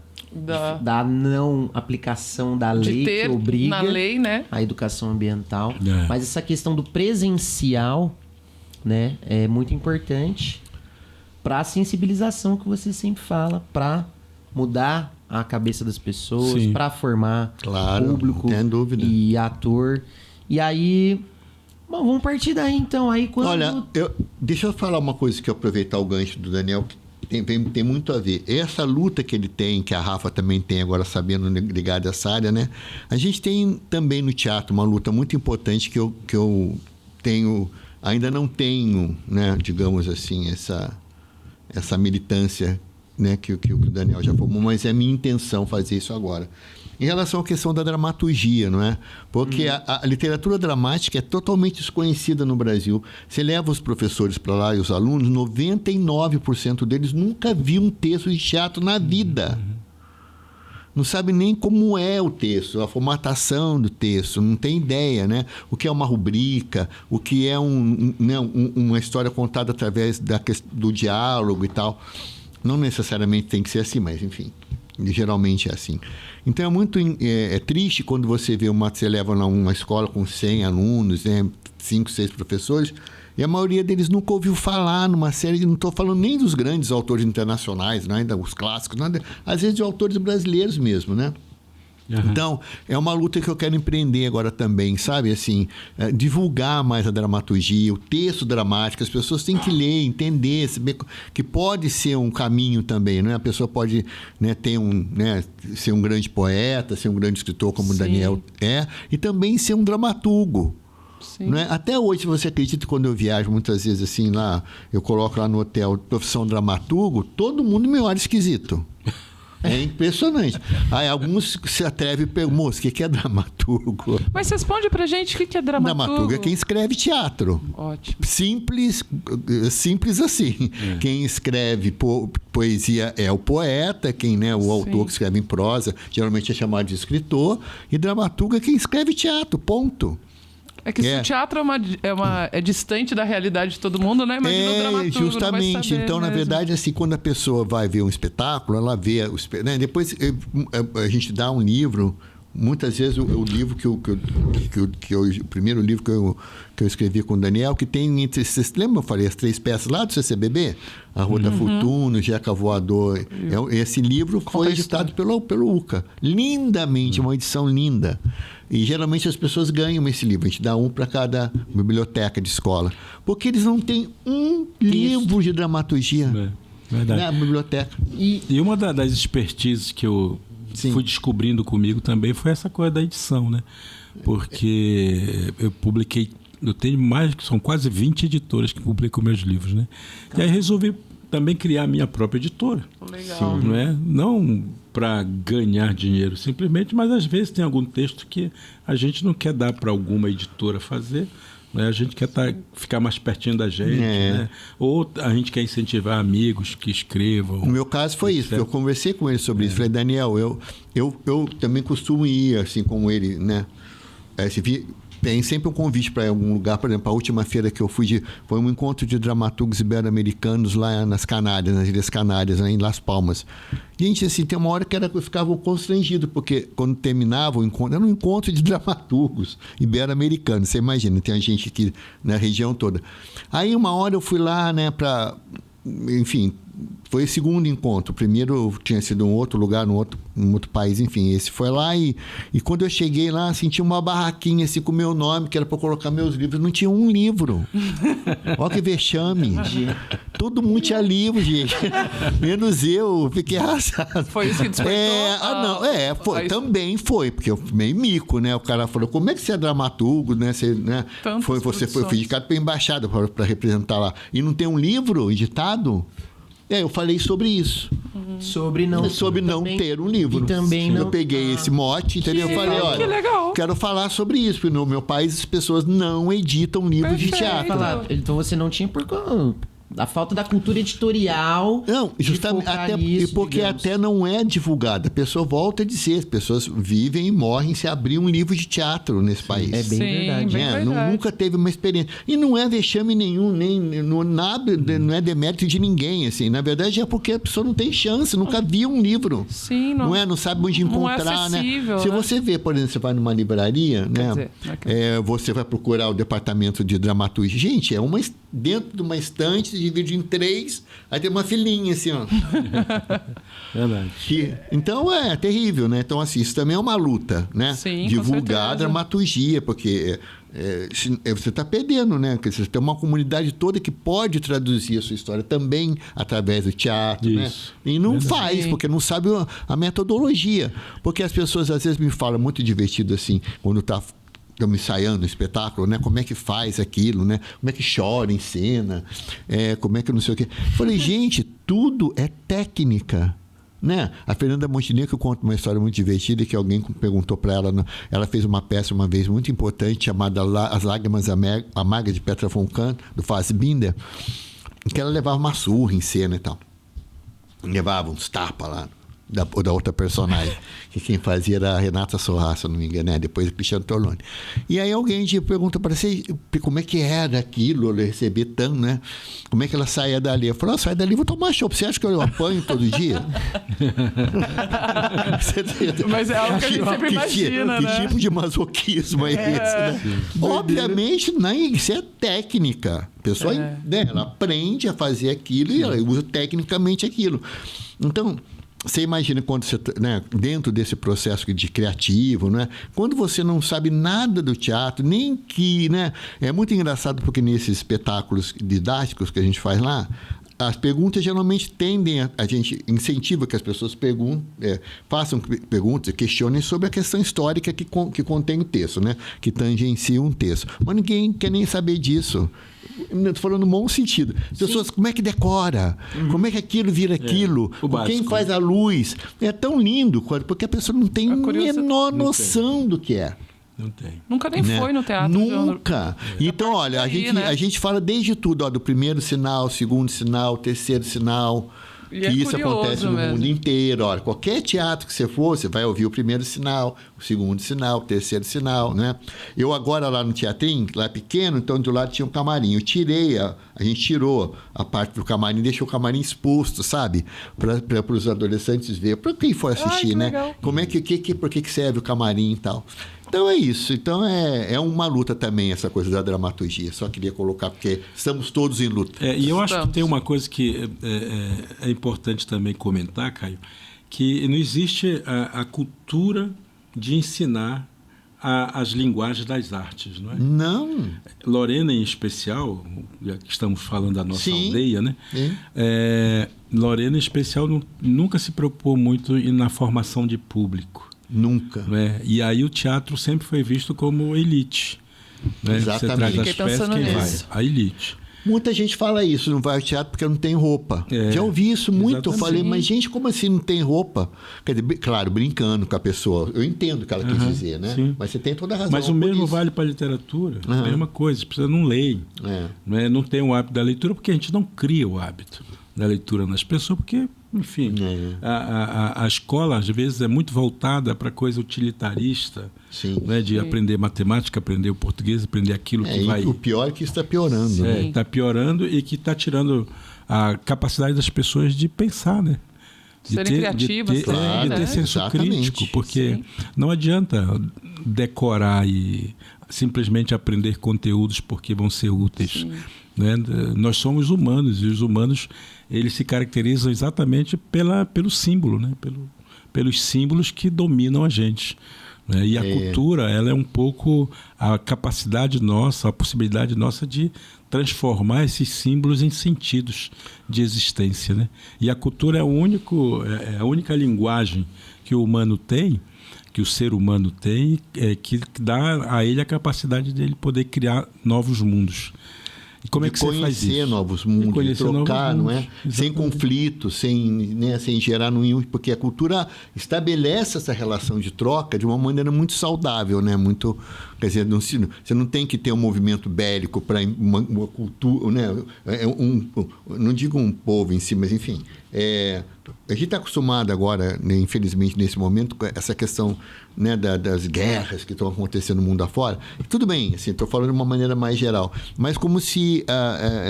não aplicação da lei que obriga na lei, né? a educação ambiental. Mas essa questão do presencial, né? É muito importante para a sensibilização que você sempre fala, para mudar a cabeça das pessoas, para formar público e ator. E aí, bom, vamos partir daí então. Aí quando... Olha, deixa eu falar uma coisa que eu aproveitar o gancho do Daniel, que tem muito a ver. Essa luta que ele tem, que a Rafa também tem agora, sabendo, ligada a essa área, né? A gente tem também no teatro uma luta muito importante que eu tenho, ainda não tenho, né, digamos assim, essa militância, né, que o Daniel já formou, mas é minha intenção fazer isso agora. Em relação à questão da dramaturgia, não é? Porque a literatura dramática é totalmente desconhecida no Brasil. Você leva os professores para lá e os alunos, 99% deles nunca viu um texto de teatro na vida. Não sabe nem como é o texto, a formatação do texto, não tem ideia, né? O que é uma rubrica, o que é uma história contada através do diálogo e tal. Não necessariamente tem que ser assim, mas enfim, geralmente é assim. Então é triste quando você leva uma escola com 100 alunos, né, 5, 6 professores, e a maioria deles nunca ouviu falar numa série, não estou falando nem dos grandes autores internacionais, né, ainda os clássicos, às vezes de autores brasileiros mesmo, né? Uhum. Então, é uma luta que eu quero empreender agora também, sabe? Assim, divulgar mais a dramaturgia, o texto dramático. As pessoas têm que ler, entender, saber que pode ser um caminho também, né? A pessoa pode, né, ser um grande poeta, ser um grande escritor como o Daniel é, e também ser um dramaturgo. Né? Até hoje, se você acredita, quando eu viajo muitas vezes assim, lá, eu coloco lá no hotel profissão dramaturgo, todo mundo me olha esquisito. É impressionante. Aí alguns se atrevem e perguntam, moço, o que é dramaturgo? Mas responde pra gente o que é dramaturgo. Dramaturgo é quem escreve teatro. Ótimo. Simples assim. Quem escreve poesia é o poeta, o autor que escreve em prosa, geralmente é chamado de escritor, e dramaturgo é quem escreve teatro, ponto. É que se o teatro é distante da realidade de todo mundo, né? Imagina o dramaturgo, justamente. Não vai saber então, mesmo. Na verdade, assim, quando a pessoa vai ver um espetáculo, ela vê... né? Depois a gente dá um livro... Muitas vezes o livro o primeiro livro que eu escrevi com o Daniel, que tem entre... Vocês lembram? Eu falei as 3 peças lá do CCBB? A Rua da Fortuna, o Jeca Voador. Esse livro foi editado pelo UCA. Lindamente, uma edição linda. E geralmente as pessoas ganham esse livro. A gente dá um para cada biblioteca de escola. Porque eles não têm um livro de dramaturgia na biblioteca. E uma das expertises que eu fui descobrindo comigo também foi essa coisa da edição, né? Porque eu publiquei... Eu tenho são quase 20 editoras que publicam meus livros, né? E aí resolvi também criar a minha própria editora. Legal. Não é? Não para ganhar dinheiro simplesmente, mas às vezes tem algum texto que a gente não quer dar para alguma editora fazer, né? A gente quer ficar mais pertinho da gente, né? Ou a gente quer incentivar amigos que escrevam. No meu caso foi isso, porque eu conversei com ele sobre isso. Falei, Daniel, eu também costumo ir, assim como ele, né? Tem sempre um convite para algum lugar. Por exemplo, a última feira que eu fui foi um encontro de dramaturgos ibero-americanos lá nas Canárias, nas Ilhas Canárias, em Las Palmas. Gente, assim, tem uma hora que eu ficava constrangido, porque quando terminava o encontro, era um encontro de dramaturgos ibero-americanos. Você imagina, tem a gente aqui na região toda. Aí uma hora eu fui lá, né, enfim, foi o segundo encontro. O primeiro tinha sido em outro lugar, num outro país, enfim. Esse foi lá e quando eu cheguei lá, senti uma barraquinha assim com o meu nome, que era para colocar meus livros. Não tinha um livro. Olha que vexame. Todo mundo tinha livro, gente. Menos eu, fiquei arrasado. Foi isso que despertou? Também foi, porque eu meio mico, né? O cara falou, como é que você é dramaturgo, né? Você foi indicado para a embaixada para representar lá. E não tem um livro editado? Eu falei sobre isso. Sobre não também, ter um livro. E também não... Eu peguei esse mote, entendeu? Eu falei, olha, que legal. quero falar sobre isso, porque no meu país as pessoas não editam livros de Perfeito. teatro. Falar, então você não tinha por a falta da cultura editorial. Não, justamente porque até não é divulgada. A pessoa volta a dizer, as pessoas vivem e morrem se abrir um livro de teatro nesse país. É bem verdade. bem verdade. Nunca teve uma experiência. E não é vexame nenhum, nem nada, não é demérito de ninguém, assim. Na verdade é porque a pessoa não tem chance, nunca viu um livro. Sim, Não sabe onde encontrar, não é acessível, Se né? você vê, por exemplo, você vai numa livraria, né? Dizer, Você vai procurar o departamento de dramaturgia. Gente, dentro de uma estante, se divide em 3, aí tem uma filinha assim, ó. Verdade. Então é terrível, né? Então, assim, isso também é uma luta, né? Sim, divulgar a com certeza. dramaturgia, porque você está perdendo, né? Porque você tem uma comunidade toda que pode traduzir a sua história também através do teatro, né? Isso. E não Verdade. faz, porque não sabe a metodologia. Porque as pessoas às vezes me falam muito divertido assim, quando estamos ensaiando o espetáculo, né? Como é que faz aquilo, né? Como é que chora em cena, como é que não sei o quê. Falei, gente, tudo é técnica, né? A Fernanda Montenegro conta uma história muito divertida que alguém perguntou para ela, ela fez uma peça uma vez muito importante chamada As Lágrimas Amargas de Petra von Kant, do Fassbinder, que ela levava uma surra em cena e tal. Levava uns tapas lá da outra personagem, que quem fazia era a Renata Sorra, se não me engano, né? Depois o Cristiano Torloni. E aí alguém pergunta para você como é que era aquilo, receber tanto, né? Como é que ela saía dali? Eu falei, sai dali, vou tomar chopp. Você acha que eu apanho todo dia? Mas é algo que a gente sempre imagina, né? Que tipo de masoquismo é esse, né? Obviamente, isso é técnica. A pessoa ela aprende a fazer aquilo e ela usa tecnicamente aquilo. Então, você imagina quando você, né, dentro desse processo de criativo, né, quando você não sabe nada do teatro, nem que, né, é muito engraçado porque nesses espetáculos didáticos que a gente faz lá, as perguntas geralmente tendem a gente incentiva que as pessoas façam perguntas, questionem sobre a questão histórica que contém o texto, né, que tangencia um texto. Mas ninguém quer nem saber disso. Estou falando no bom sentido. As pessoas, como é que decora? Como é que aquilo vira aquilo? Quem faz a luz? É tão lindo, porque a pessoa não tem a menor noção do que é. Não tem. Nunca nem foi no teatro. Nunca. Então, olha, a gente fala desde tudo, do primeiro sinal, segundo sinal, terceiro sinal. Que isso acontece no mundo inteiro. Olha, qualquer teatro que você for, você vai ouvir o primeiro sinal, o segundo sinal, o terceiro sinal, né? Eu agora lá no teatrinho, lá pequeno, então do lado tinha um camarim. A gente tirou a parte do camarim, deixou o camarim exposto, sabe? Para os adolescentes ver. Para quem for assistir, né? Legal. Como é por que serve o camarim e tal. Então é isso. Então é uma luta também essa coisa da dramaturgia. Só queria colocar porque estamos todos em luta. E eu acho que tem uma coisa que é importante também comentar, Caio, que não existe a cultura de ensinar as linguagens das artes, não é? Não. Lorena, em especial, já que estamos falando da nossa aldeia, né? Lorena, em especial, nunca se preocupou muito na formação de público. Nunca. Né? E aí o teatro sempre foi visto como elite. Né? Exatamente. Você traz as Fiquei peças, pensando quem vai? nisso. A elite. Muita gente fala isso, não vai ao teatro porque não tem roupa. Já ouvi isso muito. Eu falei, mas gente, como assim não tem roupa? Quer dizer, claro, brincando com a pessoa. Eu entendo o que ela quis dizer, né? Sim. Mas você tem toda a razão. Mas o mesmo vale para a literatura. A mesma coisa, as pessoas não leem. Né? Não tem o hábito da leitura porque a gente não cria o hábito da leitura nas pessoas, porque, enfim, a escola às vezes é muito voltada para coisa utilitarista, né? De aprender matemática, aprender o português, aprender aquilo que vai... O pior é que está piorando. Está piorando e que está tirando a capacidade das pessoas de pensar, né? Serem criativas, de ter senso crítico, porque não adianta decorar e simplesmente aprender conteúdos porque vão ser úteis. Né? Nós somos humanos e os humanos eles se caracterizam exatamente pelo símbolo, né? Pelos símbolos que dominam a gente. Né? E a cultura ela é um pouco a capacidade nossa, a possibilidade nossa de transformar esses símbolos em sentidos de existência. Né? E a cultura é a única linguagem que o humano tem, que o ser humano tem, que dá a ele a capacidade de ele poder criar novos mundos. E como é que você faz conhecer isso? novos mundos, de trocar, não é? Exatamente. Sem conflito, sem gerar nenhum, porque a cultura estabelece essa relação de troca de uma maneira muito saudável, né? Muito, quer dizer, você não tem que ter um movimento bélico para uma cultura, né? Não digo um povo em si, mas enfim, a gente está acostumado agora, né, infelizmente nesse momento, com essa questão, né, das guerras que estão acontecendo no mundo afora. Tudo bem, assim, estou falando de uma maneira mais geral, mas como se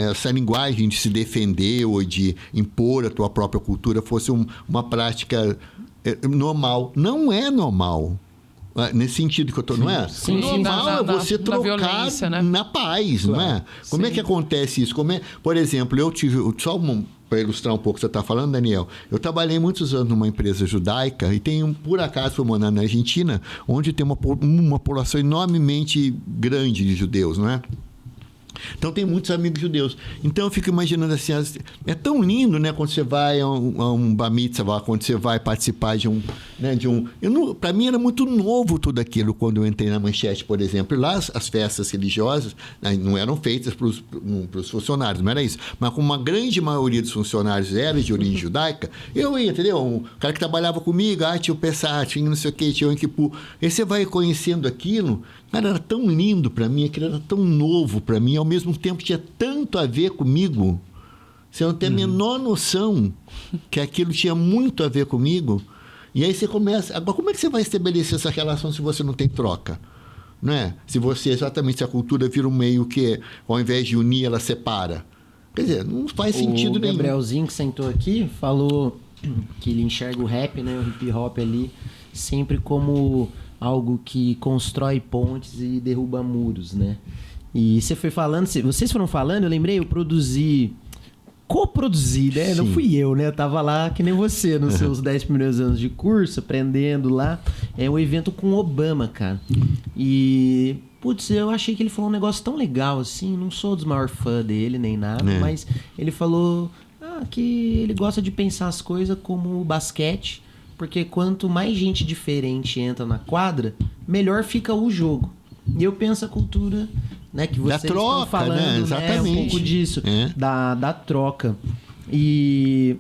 essa linguagem de se defender ou de impor a tua própria cultura fosse uma prática normal. Não é normal. Nesse sentido que eu estou, não é? Sim, Normal é você na trocar violência, né? na paz, Claro. não é? Como é que acontece isso? Por exemplo, eu tive, só para ilustrar um pouco o que você está falando, Daniel, eu trabalhei muitos anos numa empresa judaica e por acaso fui morar na Argentina, onde tem uma população enormemente grande de judeus, não é? Então, tem muitos amigos judeus. Então, eu fico imaginando assim, é tão lindo, né? Quando você vai a um bar mitzvah, quando você vai participar de um... Né, para mim, era muito novo tudo aquilo quando eu entrei na Manchete, por exemplo. E lá, as festas religiosas não eram feitas para os funcionários, não era isso. Mas como uma grande maioria dos funcionários era de origem judaica, eu ia, entendeu? Um cara que trabalhava comigo, tio Pessah, tinha não sei o quê, tio Anquipu. Aí você vai conhecendo aquilo... Cara, era tão lindo para mim, aquilo era tão novo para mim, ao mesmo tempo tinha tanto a ver comigo. Você não tem a menor noção que aquilo tinha muito a ver comigo. E aí você começa... Agora, como é que você vai estabelecer essa relação se você não tem troca? Não é? Se a cultura vira um meio que, ao invés de unir, ela separa. Quer dizer, não faz sentido nenhum. O Gabrielzinho, que sentou aqui, falou que ele enxerga o rap, né, o hip hop ali, sempre como... algo que constrói pontes e derruba muros, né? E vocês foram falando, eu lembrei, eu coproduzi, né? Sim. Não fui eu, né? Eu tava lá que nem você, nos seus 10 primeiros anos de curso, aprendendo lá. É um evento com Obama, cara. E, putz, eu achei que ele falou um negócio tão legal, assim, não sou dos maiores fãs dele, nem nada, mas ele falou que ele gosta de pensar as coisas como basquete, porque quanto mais gente diferente entra na quadra, melhor fica o jogo. E eu penso a cultura, né, que vocês estão falando, né? Exatamente. Um pouco disso, da troca. E,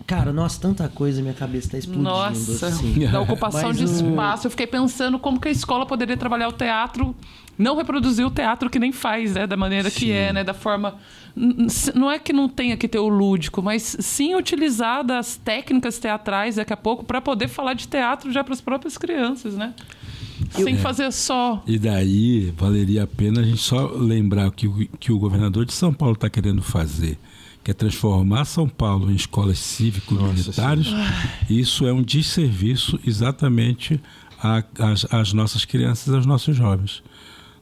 cara, nossa, tanta coisa, minha cabeça tá explodindo. Nossa, assim. da ocupação Mas de espaço. Eu fiquei pensando como que a escola poderia trabalhar o teatro, não reproduzir o teatro que nem faz, né? Da maneira que é, né? Da forma... Não é que não tenha que ter o lúdico, mas sim utilizar das técnicas teatrais daqui a pouco para poder falar de teatro já para as próprias crianças, né? Sem fazer só... E daí valeria a pena a gente só lembrar que o governador de São Paulo está querendo fazer, que é transformar São Paulo em escolas cívico-militares. Isso é um desserviço exatamente às nossas crianças, aos nossos jovens.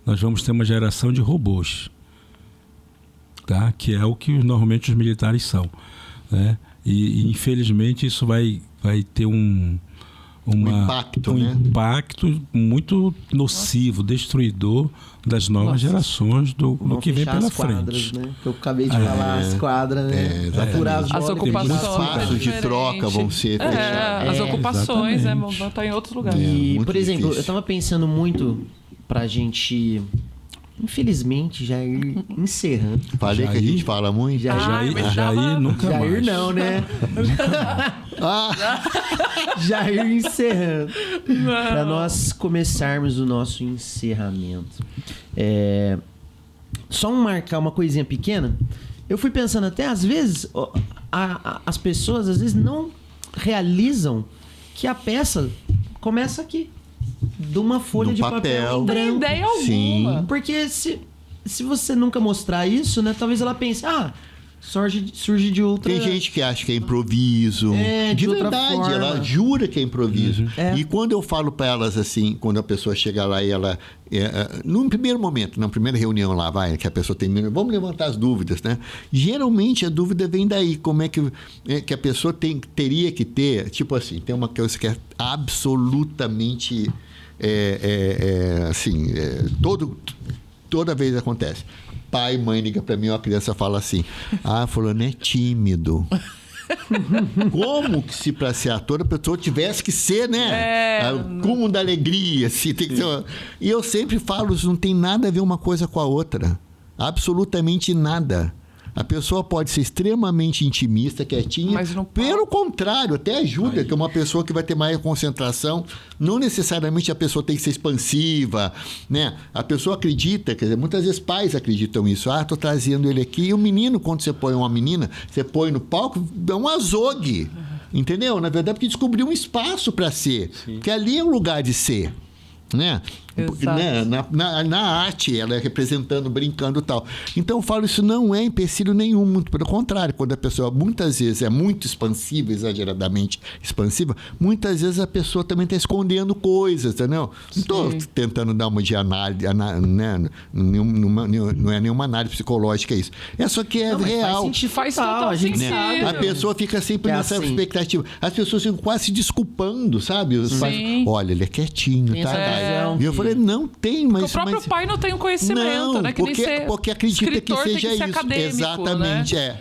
Nós vamos ter uma geração de robôs, tá? Que é o que normalmente os militares são, né? E infelizmente isso vai ter um impacto muito nocivo, destruidor das novas gerações do que vem pela frente. Né? Eu acabei de falar, as quadras, né? As ocupações. Espaços de troca vão ser fechados. As ocupações vão estar em outros lugares. E, por exemplo, difícil. eu tava pensando muito pra gente, infelizmente, já ir encerrando. Falei que a gente fala muito. Jair nunca mais. Jair não, né? Jair encerrando. Para nós começarmos o nosso encerramento. Só marcar uma coisinha pequena. Eu fui pensando até, às vezes, as pessoas às vezes não realizam que a peça começa aqui. De uma folha de papel em branco. Não tem ideia alguma. Porque se você nunca mostrar isso, né? Talvez ela pense, surge de outra... Tem gente que acha que é improviso. de outra verdade, forma. ela jura que é improviso. É. E quando eu falo para elas assim, quando a pessoa chega lá e ela... num primeiro momento, na primeira reunião lá, que a pessoa tem... Vamos levantar as dúvidas, né? Geralmente a dúvida vem daí. Como é que a pessoa teria que ter... Tipo assim, tem uma coisa que é absolutamente... toda vez acontece. Pai e mãe liga pra mim, uma criança fala assim: fulano é tímido. Como que se para ser ator a pessoa tivesse que ser, né? O cúmulo da alegria, assim, tem que ser E eu sempre falo, isso não tem nada a ver uma coisa com a outra. Absolutamente nada. A pessoa pode ser extremamente intimista, quietinha. Mas no pelo contrário, até ajuda, que é uma pessoa que vai ter mais concentração. Não necessariamente a pessoa tem que ser expansiva, né? A pessoa acredita, quer dizer, muitas vezes pais acreditam isso. Ah, estou trazendo ele aqui. E o menino, quando você põe uma menina, você põe no palco, é um azogue. Entendeu? Na verdade, porque descobriu um espaço para ser. Sim. Porque ali é um lugar de ser. Né? Na arte, ela é representando, brincando e tal. Então eu falo, isso não é empecilho nenhum, muito pelo contrário. Quando a pessoa muitas vezes é muito expansiva, exageradamente expansiva, muitas vezes a pessoa também está escondendo coisas, entendeu? Não estou tentando dar uma de análise, né? Não é nenhuma análise psicológica isso. É só que é real. Faz total sentido. Né? A pessoa fica sempre nessa expectativa. As pessoas ficam quase se desculpando, sabe? Olha, ele é quietinho, tá? E eu falei, não tem, mas... Porque o próprio pai não tem o conhecimento, não, né? Que porque acredita que seja isso. Exatamente, né?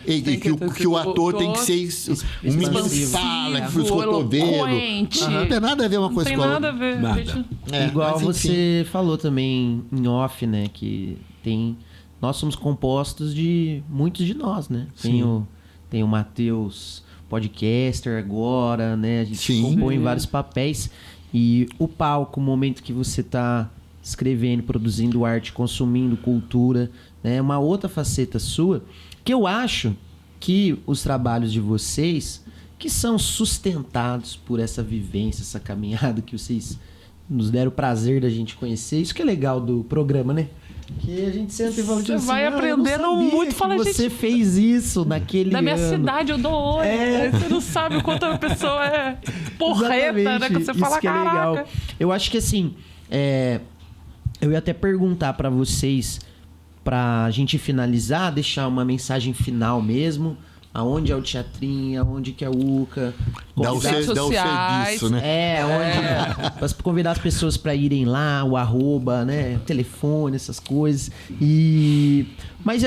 Que o ator tem que ser um menino que fala, que os cotovelos. Não tem nada a ver uma coisa com a outra. Não tem nada a ver. Nada. Igual você falou também em off, né? Que nós somos compostos de muitos de nós, né? Tem o Matheus, podcaster agora, né? A gente compõe vários papéis. E o palco, o momento que você está escrevendo, produzindo arte, consumindo cultura, né? É uma outra faceta sua, que eu acho que os trabalhos de vocês, que são sustentados por essa vivência, essa caminhada que vocês nos deram o prazer da gente conhecer, isso que é legal do programa, né? Que a gente sempre fala assim, você vai aprendendo muito, fala, gente, você fez isso naquele na minha ano. Cidade eu dou hoje. Você não sabe o quanto a pessoa é porreta, né? Que você fala, que é legal. Eu acho que assim, eu ia até perguntar pra vocês, pra gente finalizar, deixar uma mensagem final mesmo. Aonde é o Teatrinho, aonde que é o UCA. Dá o serviço, né? Para convidar as pessoas para irem lá, o @, né? Telefone, essas coisas. Mas,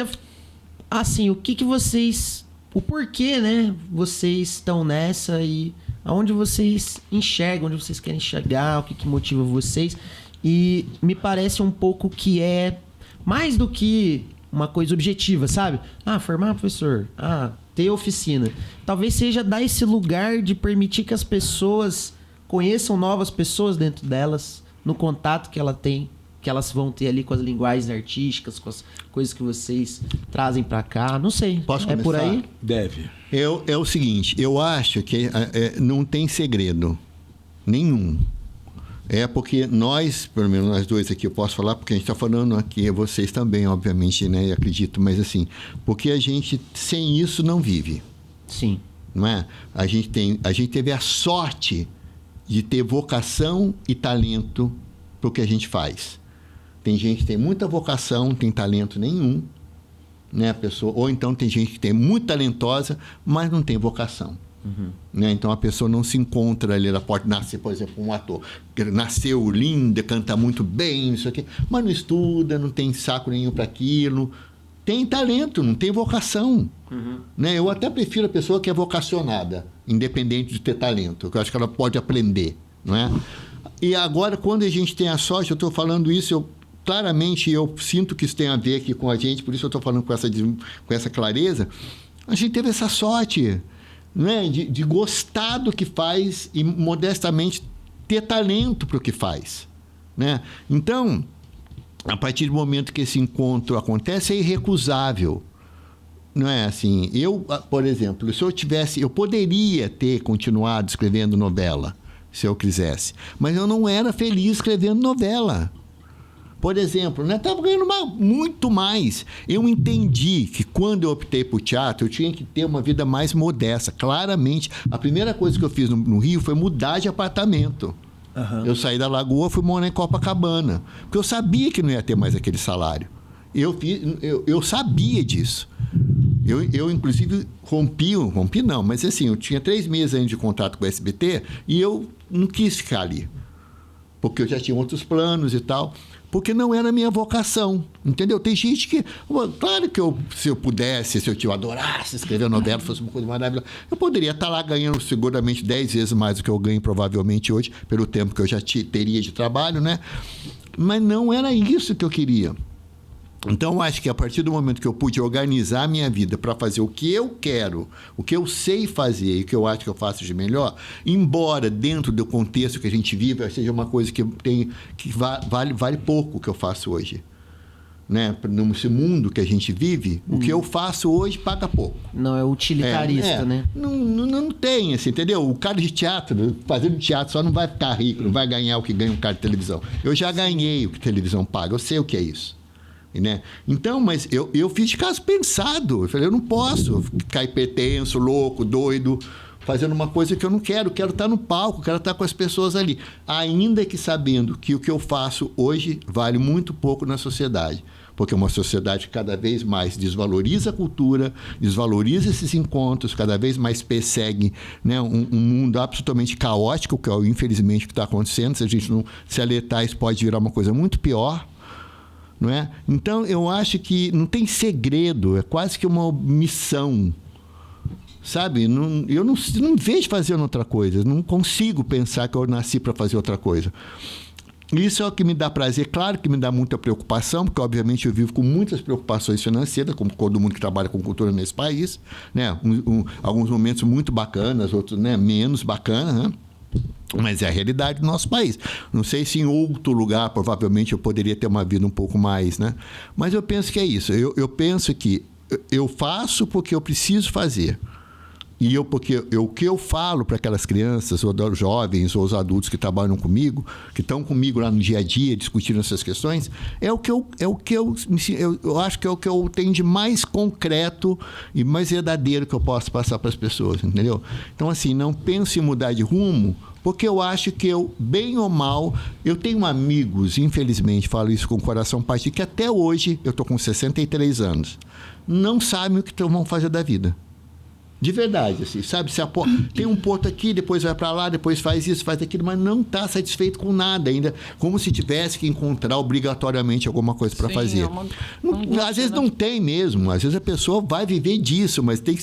assim, o que vocês... O porquê, né? Vocês estão nessa e aonde vocês enxergam, onde vocês querem chegar, o que motiva vocês. E me parece um pouco que é mais do que uma coisa objetiva, sabe? Formar professor. Ter oficina. Talvez seja dar esse lugar de permitir que as pessoas conheçam novas pessoas dentro delas, no contato que elas vão ter ali com as linguagens artísticas, com as coisas que vocês trazem pra cá. Não sei. Posso começar? Por aí? Deve. É o seguinte, eu acho que não tem segredo nenhum. É porque nós, pelo menos nós dois aqui, eu posso falar, porque a gente está falando aqui, vocês também, obviamente, né? Acredito, mas assim, porque a gente, sem isso, não vive. Sim. Não é? A gente teve a sorte de ter vocação e talento para o que a gente faz. Tem gente que tem muita vocação, não tem talento nenhum, né? Ou então tem gente que tem muito talentosa, mas não tem vocação. Né? Então a pessoa não se encontra ali, ela pode nascer, por exemplo, um ator que nasceu lindo, canta muito bem, isso aqui, mas não estuda, não tem saco nenhum para aquilo, tem talento, não tem vocação. Né? Eu até prefiro a pessoa que é vocacionada, independente de ter talento, porque eu acho que ela pode aprender, não é? E agora, quando a gente tem a sorte, eu estou falando isso, claramente eu sinto que isso tem a ver aqui com a gente, por isso eu estou falando com essa clareza, a gente teve essa sorte, né? De gostar do que faz e, modestamente, ter talento para o que faz. Né? Então, a partir do momento que esse encontro acontece, é irrecusável. Não é assim? Eu, por exemplo, se eu poderia ter continuado escrevendo novela, se eu quisesse, mas eu não era feliz escrevendo novela. Por exemplo, né? Estava ganhando muito mais. Eu entendi que quando eu optei por teatro, eu tinha que ter uma vida mais modesta. Claramente, a primeira coisa que eu fiz no Rio foi mudar de apartamento. Eu saí da Lagoa, fui morar em Copacabana. Porque eu sabia que não ia ter mais aquele salário. Eu sabia disso. Eu inclusive, rompi não, mas assim, eu tinha 3 meses ainda de contrato com o SBT e eu não quis ficar ali. Porque eu já tinha outros planos e tal. Porque não era a minha vocação, entendeu? Tem gente que... Claro que se eu adorasse escrever novela, fosse uma coisa maravilhosa, eu poderia estar lá ganhando seguramente 10 vezes mais do que eu ganho provavelmente hoje, pelo tempo que eu já teria de trabalho, né? Mas não era isso que eu queria. Então, eu acho que a partir do momento que eu pude organizar a minha vida para fazer o que eu quero, o que eu sei fazer e o que eu acho que eu faço de melhor, embora dentro do contexto que a gente vive seja uma coisa que vale pouco o que eu faço hoje. Né? Nesse mundo que a gente vive, o que eu faço hoje paga pouco. Não é utilitarista, né? Não tem, assim, entendeu? O cara de teatro, fazendo teatro, só não vai ficar rico, não vai ganhar o que ganha um cara de televisão. Eu já ganhei o que televisão paga, eu sei o que é isso. Né? Então, mas eu fiz de caso pensado. Eu falei, eu não posso ficar hipertenso, louco, doido, fazendo uma coisa que eu não quero. Quero estar no palco, quero estar com as pessoas ali. Ainda que sabendo que o que eu faço hoje vale muito pouco na sociedade. Porque é uma sociedade que cada vez mais desvaloriza a cultura, desvaloriza esses encontros, cada vez mais persegue, né, um mundo absolutamente caótico, que é, infelizmente, o que está acontecendo. Se a gente não se alertar, isso pode virar uma coisa muito pior. Não é? Então, eu acho que não tem segredo, é quase que uma missão. Sabe? Eu não vejo fazendo outra coisa, não consigo pensar que eu nasci para fazer outra coisa. Isso é o que me dá prazer, claro que me dá muita preocupação, porque obviamente eu vivo com muitas preocupações financeiras, como todo mundo que trabalha com cultura nesse país, né? Alguns momentos muito bacanas, outros, né, menos bacanas, né? Mas é a realidade do nosso país. Não sei se em outro lugar, provavelmente, eu poderia ter uma vida um pouco mais, né? Mas eu penso que é isso. Eu penso que eu faço porque eu preciso fazer. E porque o que eu falo para aquelas crianças, ou os jovens, ou os adultos que trabalham comigo, que estão comigo lá no dia a dia, discutindo essas questões, eu acho que é o que eu tenho de mais concreto e mais verdadeiro que eu posso passar para as pessoas, entendeu? Então, assim, não penso em mudar de rumo, porque eu acho que bem ou mal, eu tenho amigos, infelizmente, falo isso com o coração partido, que até hoje, eu estou com 63 anos, não sabem o que vão fazer da vida. De verdade, assim, sabe? Tem um ponto aqui, depois vai para lá, depois faz isso, faz aquilo, mas não está satisfeito com nada ainda, como se tivesse que encontrar obrigatoriamente alguma coisa para fazer. Às vezes não tem mesmo, às vezes a pessoa vai viver disso, mas tem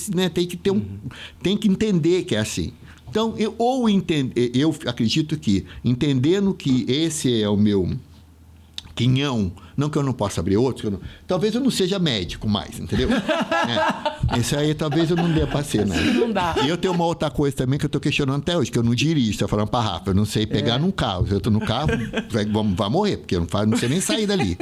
que entender que é assim. Então, eu acredito que, entendendo que esse é o meu quinhão, não que eu não possa abrir outro, talvez eu não seja médico mais, entendeu? Esse aí talvez eu não dê para ser, né? Não dá. E eu tenho uma outra coisa também que eu estou questionando até hoje, que eu não dirijo, estou falando para Rafa, eu não sei pegar num carro. Se eu estou no carro, vai morrer, porque eu não sei nem sair dali.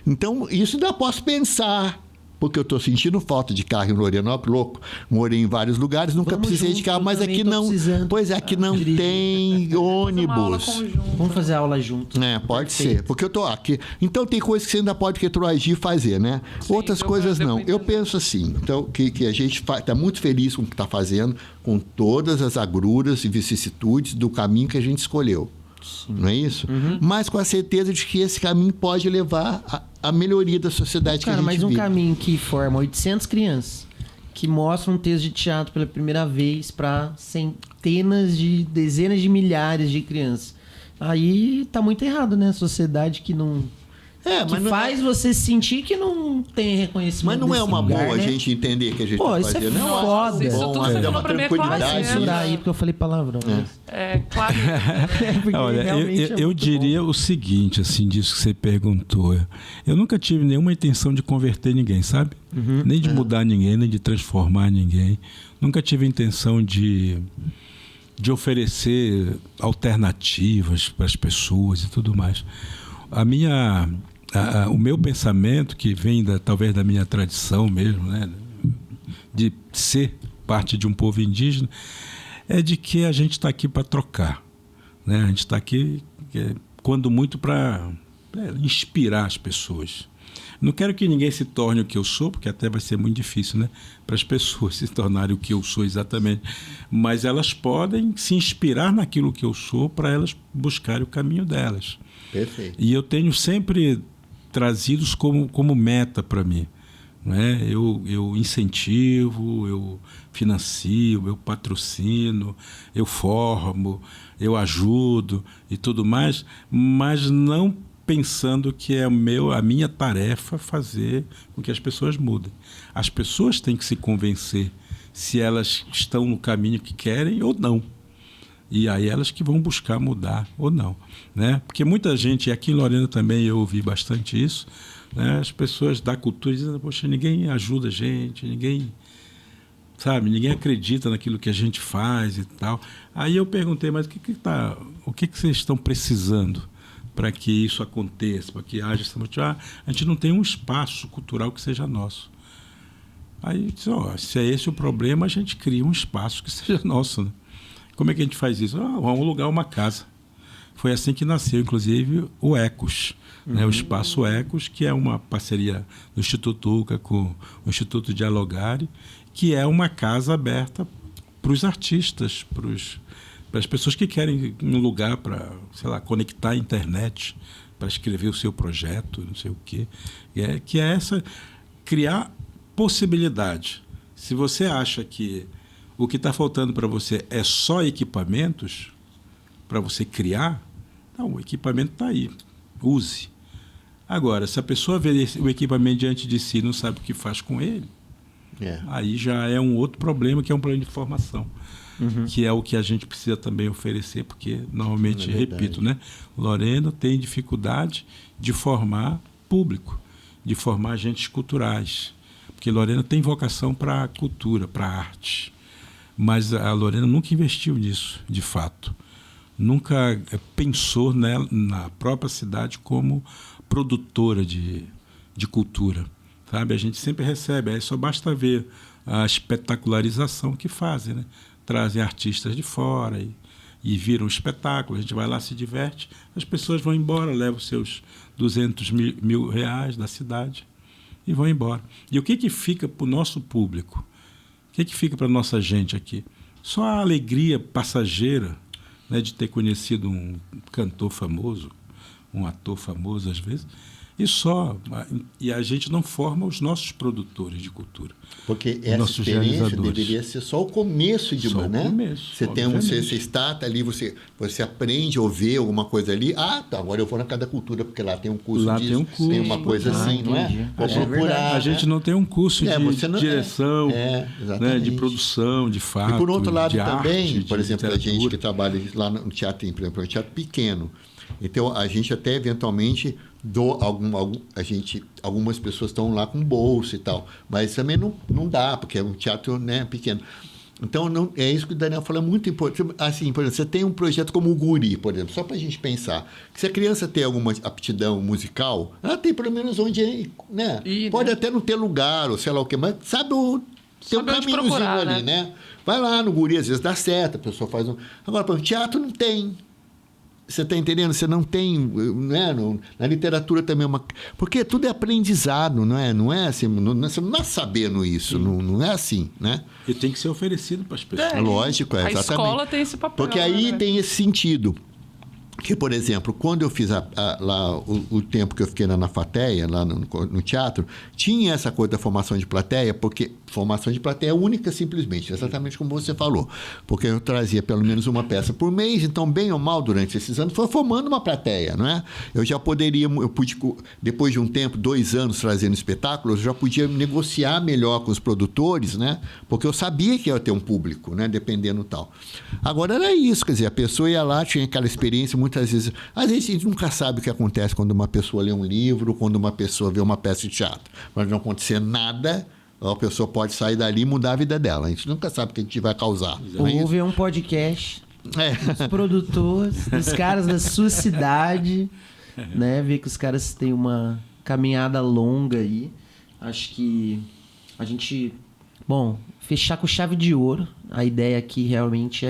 Então, isso ainda posso pensar, porque eu estou sentindo falta de carro em Florianópolis, louco. Morei em vários lugares, nunca precisei de carro, mas aqui não. Pois é, aqui não tem ônibus. Vamos fazer aula juntos. Pode ser, porque eu estou aqui. Então tem coisas que você ainda pode retroagir e fazer, né? Sim, outras coisas não. Eu penso assim, então, que a gente está muito feliz com o que está fazendo, com todas as agruras e vicissitudes do caminho que a gente escolheu. Sim. Não é isso? Uhum. Mas com a certeza de que esse caminho pode levar à melhoria da sociedade que a gente vive. Mas um caminho que forma 800 crianças, que mostra um texto de teatro pela primeira vez para dezenas de milhares de crianças. Aí tá muito errado, né? A sociedade que não... que faz você sentir que não tem reconhecimento. Mas não é uma lugar, boa né? a gente entender que a gente tá fazendo. Isso é foda. Isso tudo você falou pra mim é claro. Vai censurar aí, porque eu falei palavrão. Claro. Olha, eu diria o seguinte, assim, disso que você perguntou. Eu nunca tive nenhuma intenção de converter ninguém, sabe? Uhum. Nem de mudar ninguém, nem de transformar ninguém. Nunca tive a intenção de oferecer alternativas para as pessoas e tudo mais. O meu pensamento, que vem talvez da minha tradição mesmo, né, de ser parte de um povo indígena, é de que a gente está aqui para trocar, né? A gente está aqui, quando muito, para inspirar as pessoas. Não quero que ninguém se torne o que eu sou, porque até vai ser muito difícil, né, para as pessoas se tornarem o que eu sou exatamente. Mas elas podem se inspirar naquilo que eu sou para elas buscarem o caminho delas. Perfeito. E eu tenho sempre trazidos como meta para mim. Né? Eu incentivo, eu financio, eu patrocino, eu formo, eu ajudo e tudo mais, mas não pensando que é a minha tarefa fazer com que as pessoas mudem. As pessoas têm que se convencer se elas estão no caminho que querem ou não. E aí elas que vão buscar mudar ou não. Né? Porque muita gente, e aqui em Lorena também eu ouvi bastante isso, né? As pessoas da cultura dizem, poxa, ninguém ajuda a gente, ninguém acredita naquilo que a gente faz e tal. Aí eu perguntei, mas o que vocês estão precisando para que isso aconteça, para que haja essa motivação? A gente não tem um espaço cultural que seja nosso. Aí eu disse, se é esse o problema, a gente cria um espaço que seja nosso, né? Como é que a gente faz isso? Vamos alugar uma casa. Foi assim que nasceu, inclusive, o Ecos, né? O Espaço Ecos, que é uma parceria do Instituto UCA com o Instituto Dialogare, que é uma casa aberta para os artistas, para as pessoas que querem um lugar para, conectar a internet, para escrever o seu projeto, não sei o quê. Que é criar possibilidade. Se você acha que o que está faltando para você é só equipamentos para você criar, não, o equipamento está aí, use. Agora, se a pessoa vê o equipamento diante de si e não sabe o que faz com ele, aí já é um outro problema, que é um problema de formação, que é o que a gente precisa também oferecer, porque, normalmente, repito, né, Lorena tem dificuldade de formar público, de formar agentes culturais, porque Lorena tem vocação para a cultura, para a arte, mas a Lorena nunca investiu nisso, de fato. Nunca pensou na própria cidade como produtora de cultura. Sabe? A gente sempre recebe, aí só basta ver a espetacularização que fazem, né? Trazem artistas de fora e viram um espetáculo, a gente vai lá, se diverte, as pessoas vão embora, levam seus 200 mil reais da cidade e vão embora. E o que fica para o nosso público? O que fica para a nossa gente aqui? Só a alegria passageira, né, de ter conhecido um cantor famoso, um ator famoso às vezes, e a gente não forma os nossos produtores de cultura. Porque essa experiência deveria ser só o começo de uma, né? Você está ali, você aprende ou vê alguma coisa ali. Agora eu vou na Casa da Cultura, porque lá tem um curso disso, tem uma coisa assim, não é? Vou procurar. A gente não tem um curso de direção, né, de produção, de fato. E por outro lado também, arte, por exemplo, a gente que trabalha lá no teatro, por exemplo, um teatro pequeno. Então, a gente até eventualmente algumas pessoas estão lá com bolsa e tal, mas também não dá, porque é um teatro, né, pequeno. Então, é isso que o Daniel fala, muito importante. Assim, por exemplo, você tem um projeto como o Guri, por exemplo, só para a gente pensar, que se a criança tem alguma aptidão musical, ela tem pelo menos onde, né? Pode até não ter lugar, ou sei lá o quê, mas sabe tem um caminhozinho ali, né? Vai lá no Guri, às vezes dá certo, a pessoa faz um... Agora, para o teatro não tem. Você está entendendo? Você não tem, né? Na literatura também é uma... Porque tudo é aprendizado, não é? Não é assim, você não está sabendo isso, não é assim, né? E tem que ser oferecido para as pessoas. Lógico, exatamente. A escola tem esse papel. Porque aí tem esse sentido. Que, por exemplo, quando eu fiz lá o tempo que eu fiquei na FATEA, lá no teatro, tinha essa coisa da formação de plateia, porque formação de plateia única, simplesmente, exatamente como você falou. Porque eu trazia pelo menos uma peça por mês, então, bem ou mal, durante esses anos, foi formando uma plateia, não é? Eu pude, depois de um tempo, 2 anos trazendo espetáculos, eu já podia negociar melhor com os produtores, né? Porque eu sabia que ia ter um público, né? Dependendo tal. Agora era isso, quer dizer, a pessoa ia lá, tinha aquela experiência, muitas vezes a gente nunca sabe o que acontece quando uma pessoa lê um livro, quando uma pessoa vê uma peça de teatro. Mas não acontecer nada, a pessoa pode sair dali e mudar a vida dela. A gente nunca sabe o que a gente vai causar. Ou ver um podcast dos produtores, dos caras da sua cidade, né? Ver que os caras têm uma caminhada longa aí. Acho que a gente... Bom, fechar com chave de ouro. A ideia aqui realmente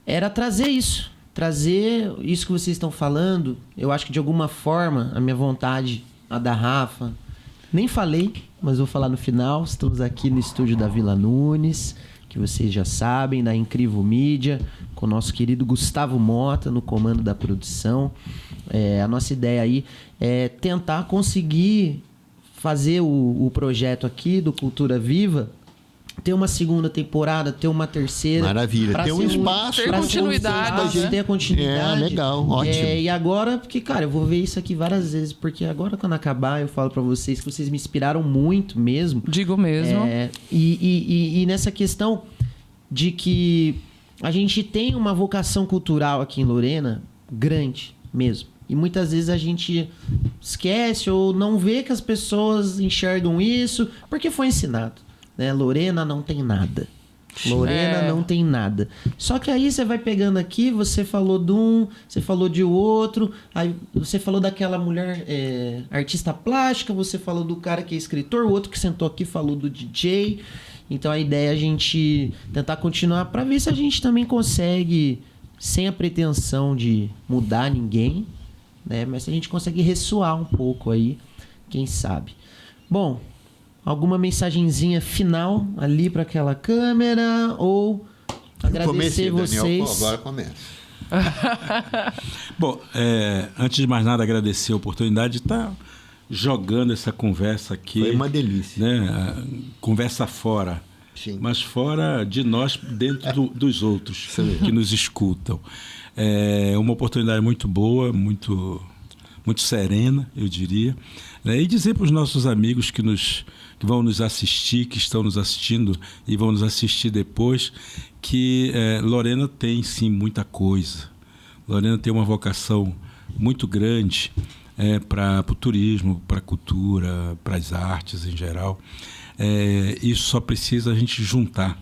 era trazer isso. Trazer isso que vocês estão falando. Eu acho que de alguma forma, a minha vontade, a da Rafa... Nem falei, mas vou falar no final. Estamos aqui no estúdio da Vila Nunes, que vocês já sabem, da Incrível Mídia, com o nosso querido Gustavo Mota no comando da produção. A nossa ideia aí é tentar conseguir fazer o projeto aqui do Cultura Viva, ter uma segunda temporada, ter uma terceira. Maravilha. Ter um espaço. Ter continuidade. Ter a continuidade. Legal, ótimo. E agora, porque, cara, eu vou ver isso aqui várias vezes, porque agora, quando acabar, eu falo pra vocês que vocês me inspiraram muito mesmo. Digo mesmo. E nessa questão de que a gente tem uma vocação cultural aqui em Lorena grande mesmo. E muitas vezes a gente esquece ou não vê que as pessoas enxergam isso porque foi ensinado, né? Lorena não tem nada. Lorena não tem nada. Só que aí você vai pegando aqui, você falou de um, você falou de outro, aí você falou daquela mulher artista plástica, você falou do cara que é escritor, o outro que sentou aqui falou do DJ. Então a ideia é a gente tentar continuar para ver se a gente também consegue, sem a pretensão de mudar ninguém, né? Mas se a gente consegue ressoar um pouco aí, quem sabe. Bom, alguma mensagenzinha final ali para aquela câmera ou agradecer vocês? Daniel, agora começa. Bom, antes de mais nada, agradecer a oportunidade de estar jogando essa conversa aqui. Foi uma delícia. Né? Conversa fora. Sim. Mas fora de nós, dentro dos outros que nos escutam. É uma oportunidade muito boa, muito serena, eu diria. E dizer para os nossos amigos que vão nos assistir, que estão nos assistindo e vão nos assistir depois, que Lorena tem sim muita coisa. Lorena tem uma vocação muito grande para o turismo, para a cultura, para as artes em geral. Isso só precisa a gente juntar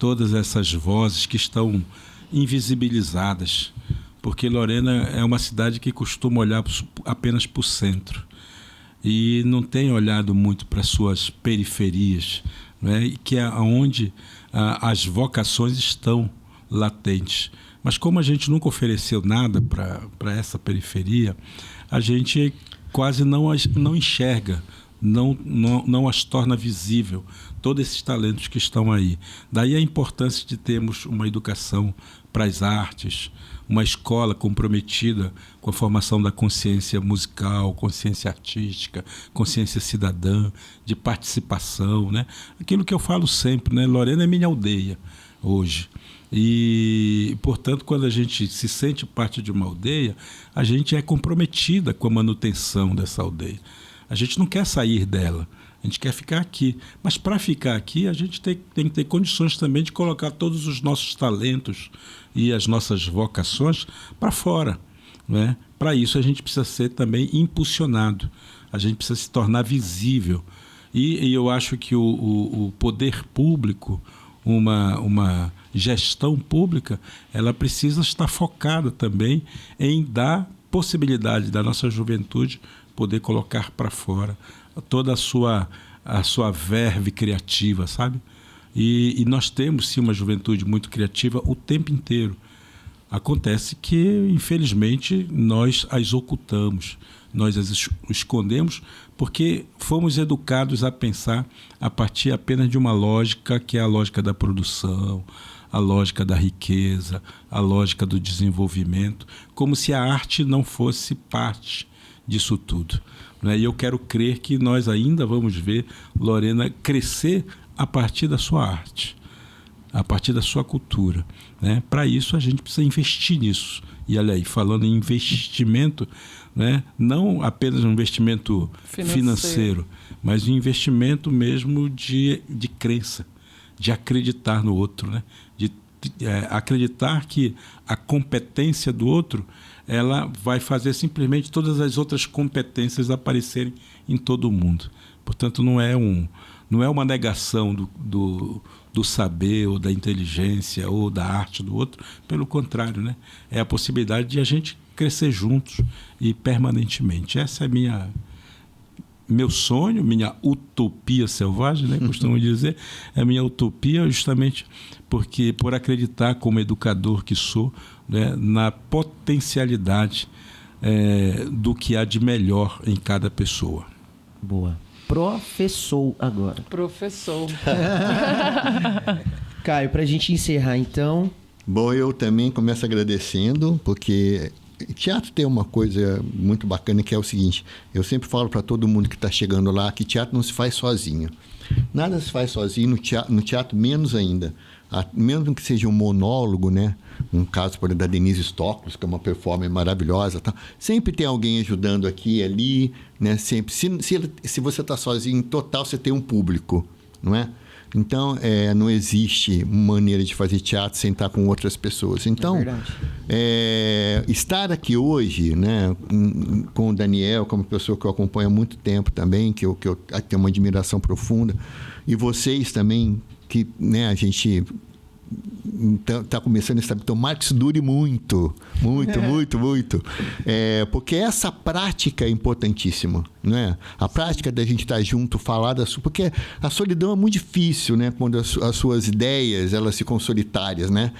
todas essas vozes que estão invisibilizadas, porque Lorena é uma cidade que costuma olhar apenas para o centro e não tem olhado muito para suas periferias, né? Que é onde as vocações estão latentes. Mas como a gente nunca ofereceu nada para essa periferia, a gente quase não enxerga, não as torna visível, todos esses talentos que estão aí. Daí a importância de termos uma educação para as artes, uma escola comprometida com a formação da consciência musical, consciência artística, consciência cidadã, de participação, né? Aquilo que eu falo sempre, né? Lorena é minha aldeia hoje. E, portanto, quando a gente se sente parte de uma aldeia, a gente é comprometida com a manutenção dessa aldeia. A gente não quer sair dela, a gente quer ficar aqui. Mas para ficar aqui, a gente tem que ter condições também de colocar todos os nossos talentos e as nossas vocações para fora, né? Para isso, a gente precisa ser também impulsionado, a gente precisa se tornar visível. E eu acho que o poder público, uma gestão pública, ela precisa estar focada também em dar possibilidade da nossa juventude poder colocar para fora toda a sua verve criativa, sabe? E nós temos, sim, uma juventude muito criativa o tempo inteiro. Acontece que, infelizmente, nós as ocultamos, nós as escondemos porque fomos educados a pensar a partir apenas de uma lógica que é a lógica da produção, a lógica da riqueza, a lógica do desenvolvimento, como se a arte não fosse parte disso tudo, né? E eu quero crer que nós ainda vamos ver Lorena crescer a partir da sua arte, a partir da sua cultura, né? Para isso a gente precisa investir nisso. E olha aí, falando em investimento, né? Não apenas um investimento financeiro, mas um investimento mesmo de crença, de acreditar no outro, né? De acreditar que a competência do outro ela vai fazer simplesmente todas as outras competências aparecerem em todo o mundo. Portanto, não é uma negação do saber ou da inteligência ou da arte do outro, pelo contrário, né? É a possibilidade de a gente crescer juntos e permanentemente. Essa é meu sonho, minha utopia selvagem, né? Costumo dizer, é minha utopia justamente porque por acreditar como educador que sou, né, na potencialidade do que há de melhor em cada pessoa. Boa. Professor agora. Professor. Caio, para a gente encerrar então. Bom, eu também começo agradecendo, porque teatro tem uma coisa muito bacana que é o seguinte, eu sempre falo para todo mundo que está chegando lá que teatro não se faz sozinho. Nada se faz sozinho, no teatro menos ainda. Mesmo que seja um monólogo, né? Um caso, por exemplo, da Denise Stoklos, que é uma performance maravilhosa, tá? Sempre tem alguém ajudando aqui e ali, né? Sempre. Se você está sozinho, em total, você tem um público, não é? Então, não existe maneira de fazer teatro sem estar com outras pessoas. Então, estar aqui hoje, né, com o Daniel, como pessoa que eu acompanho há muito tempo também, que eu tenho uma admiração profunda, e vocês também, que, né, a gente está começando a estabelecer. Tomara que isso dure muito, porque essa prática é importantíssima, né? A prática da gente estar junto, falar porque a solidão é muito difícil, né? Quando as suas ideias elas ficam solitárias, né?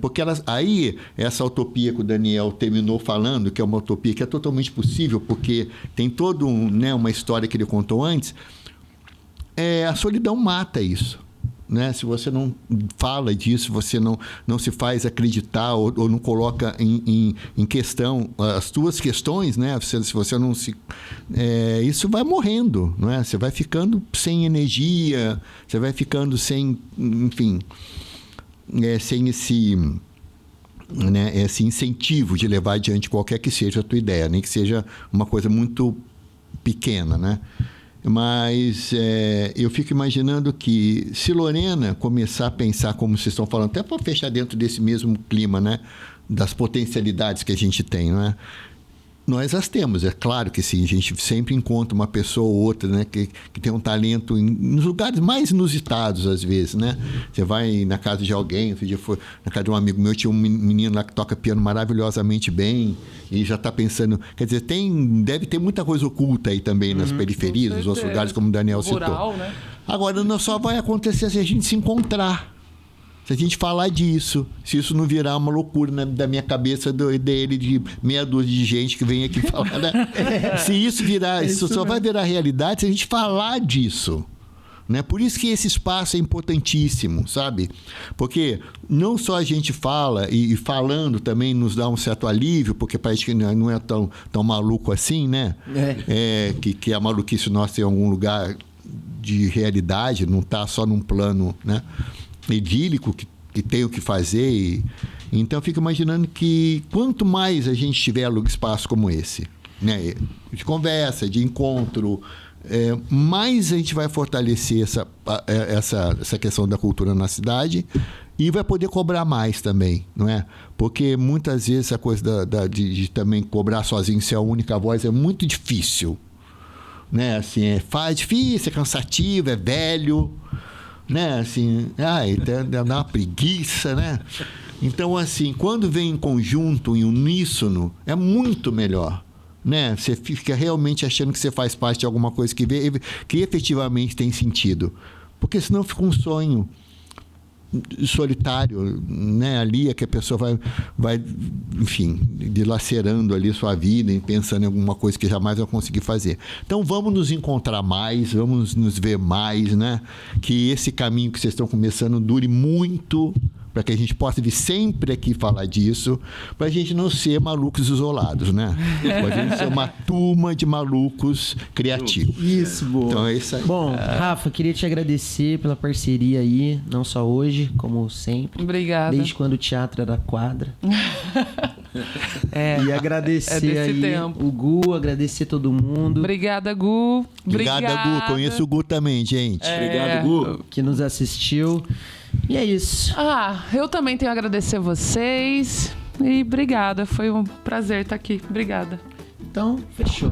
Porque aí essa utopia que o Daniel terminou falando, que é uma utopia que é totalmente possível, porque tem toda uma história que ele contou antes, a solidão mata isso. Né? Se você não fala disso, você não se faz acreditar ou não coloca em questão as tuas questões, né? Se você não se... isso vai morrendo, não é? Você vai ficando sem energia, você vai ficando sem, enfim, sem esse incentivo de levar adiante qualquer que seja a tua ideia, nem que seja uma coisa muito pequena, né? Mas eu fico imaginando que se Lorena começar a pensar como vocês estão falando, até para fechar dentro desse mesmo clima, né, das potencialidades que a gente tem, não é? Nós as temos, é claro que sim, a gente sempre encontra uma pessoa ou outra, né, que tem um talento nos lugares mais inusitados, às vezes, né? Você vai na casa de alguém, outro dia foi na casa de um amigo meu, tinha um menino lá que toca piano maravilhosamente bem, e já está pensando, quer dizer, deve ter muita coisa oculta aí também nas periferias, nos outros lugares, como o Daniel citou. Né? Agora, não só vai acontecer se a gente se encontrar. Se a gente falar disso, se isso não virar uma loucura, né, da minha cabeça dele, de meia dúzia de gente que vem aqui falar, né? Se isso virar, isso só vai virar realidade se a gente falar disso. Né? Por isso que esse espaço é importantíssimo, sabe? Porque não só a gente fala, e falando também nos dá um certo alívio, porque parece que não é tão maluco assim, né? Que a maluquice nossa em algum lugar de realidade, não está só num plano, né, idílico que tem o que fazer. Então, eu fico imaginando que quanto mais a gente tiver espaço como esse, né, de conversa, de encontro, mais a gente vai fortalecer essa questão da cultura na cidade e vai poder cobrar mais também, não é? Porque muitas vezes a coisa de também cobrar sozinho, ser a única voz, é muito difícil, né? Assim, é difícil, é cansativo, é velho, né? Assim, dá uma preguiça, né? Então, assim, quando vem em conjunto, em uníssono, é muito melhor, né? Você fica realmente achando que você faz parte de alguma coisa que efetivamente tem sentido, porque senão fica um sonho solitário, né? Ali é que a pessoa vai, enfim, dilacerando ali sua vida e pensando em alguma coisa que jamais vai conseguir fazer. Então, vamos nos encontrar mais, vamos nos ver mais, né? Que esse caminho que vocês estão começando dure muito, para que a gente possa vir sempre aqui falar disso, para a gente não ser malucos isolados, né? Para a gente ser uma turma de malucos criativos. Isso, boa. Então é isso aí. Bom, Rafa, queria te agradecer pela parceria aí, não só hoje, como sempre. Obrigada. Desde quando o teatro era quadra. E agradecer aí tempo. O Gu, agradecer todo mundo. Obrigada, Gu. Obrigada, Gu. Conheço o Gu também, gente. Obrigado, Gu. Que nos assistiu. E é isso. Eu também tenho a agradecer vocês. E obrigada. Foi um prazer estar aqui. Obrigada. Então, fechou.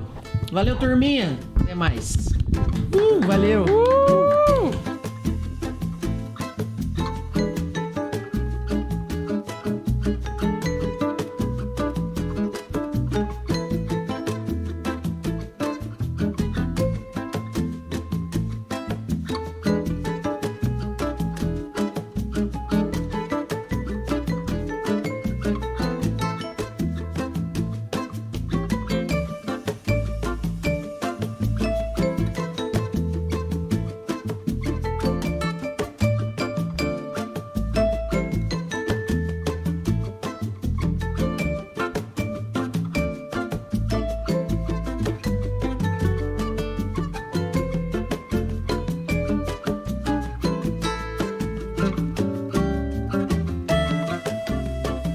Valeu, turminha. Até mais. Valeu.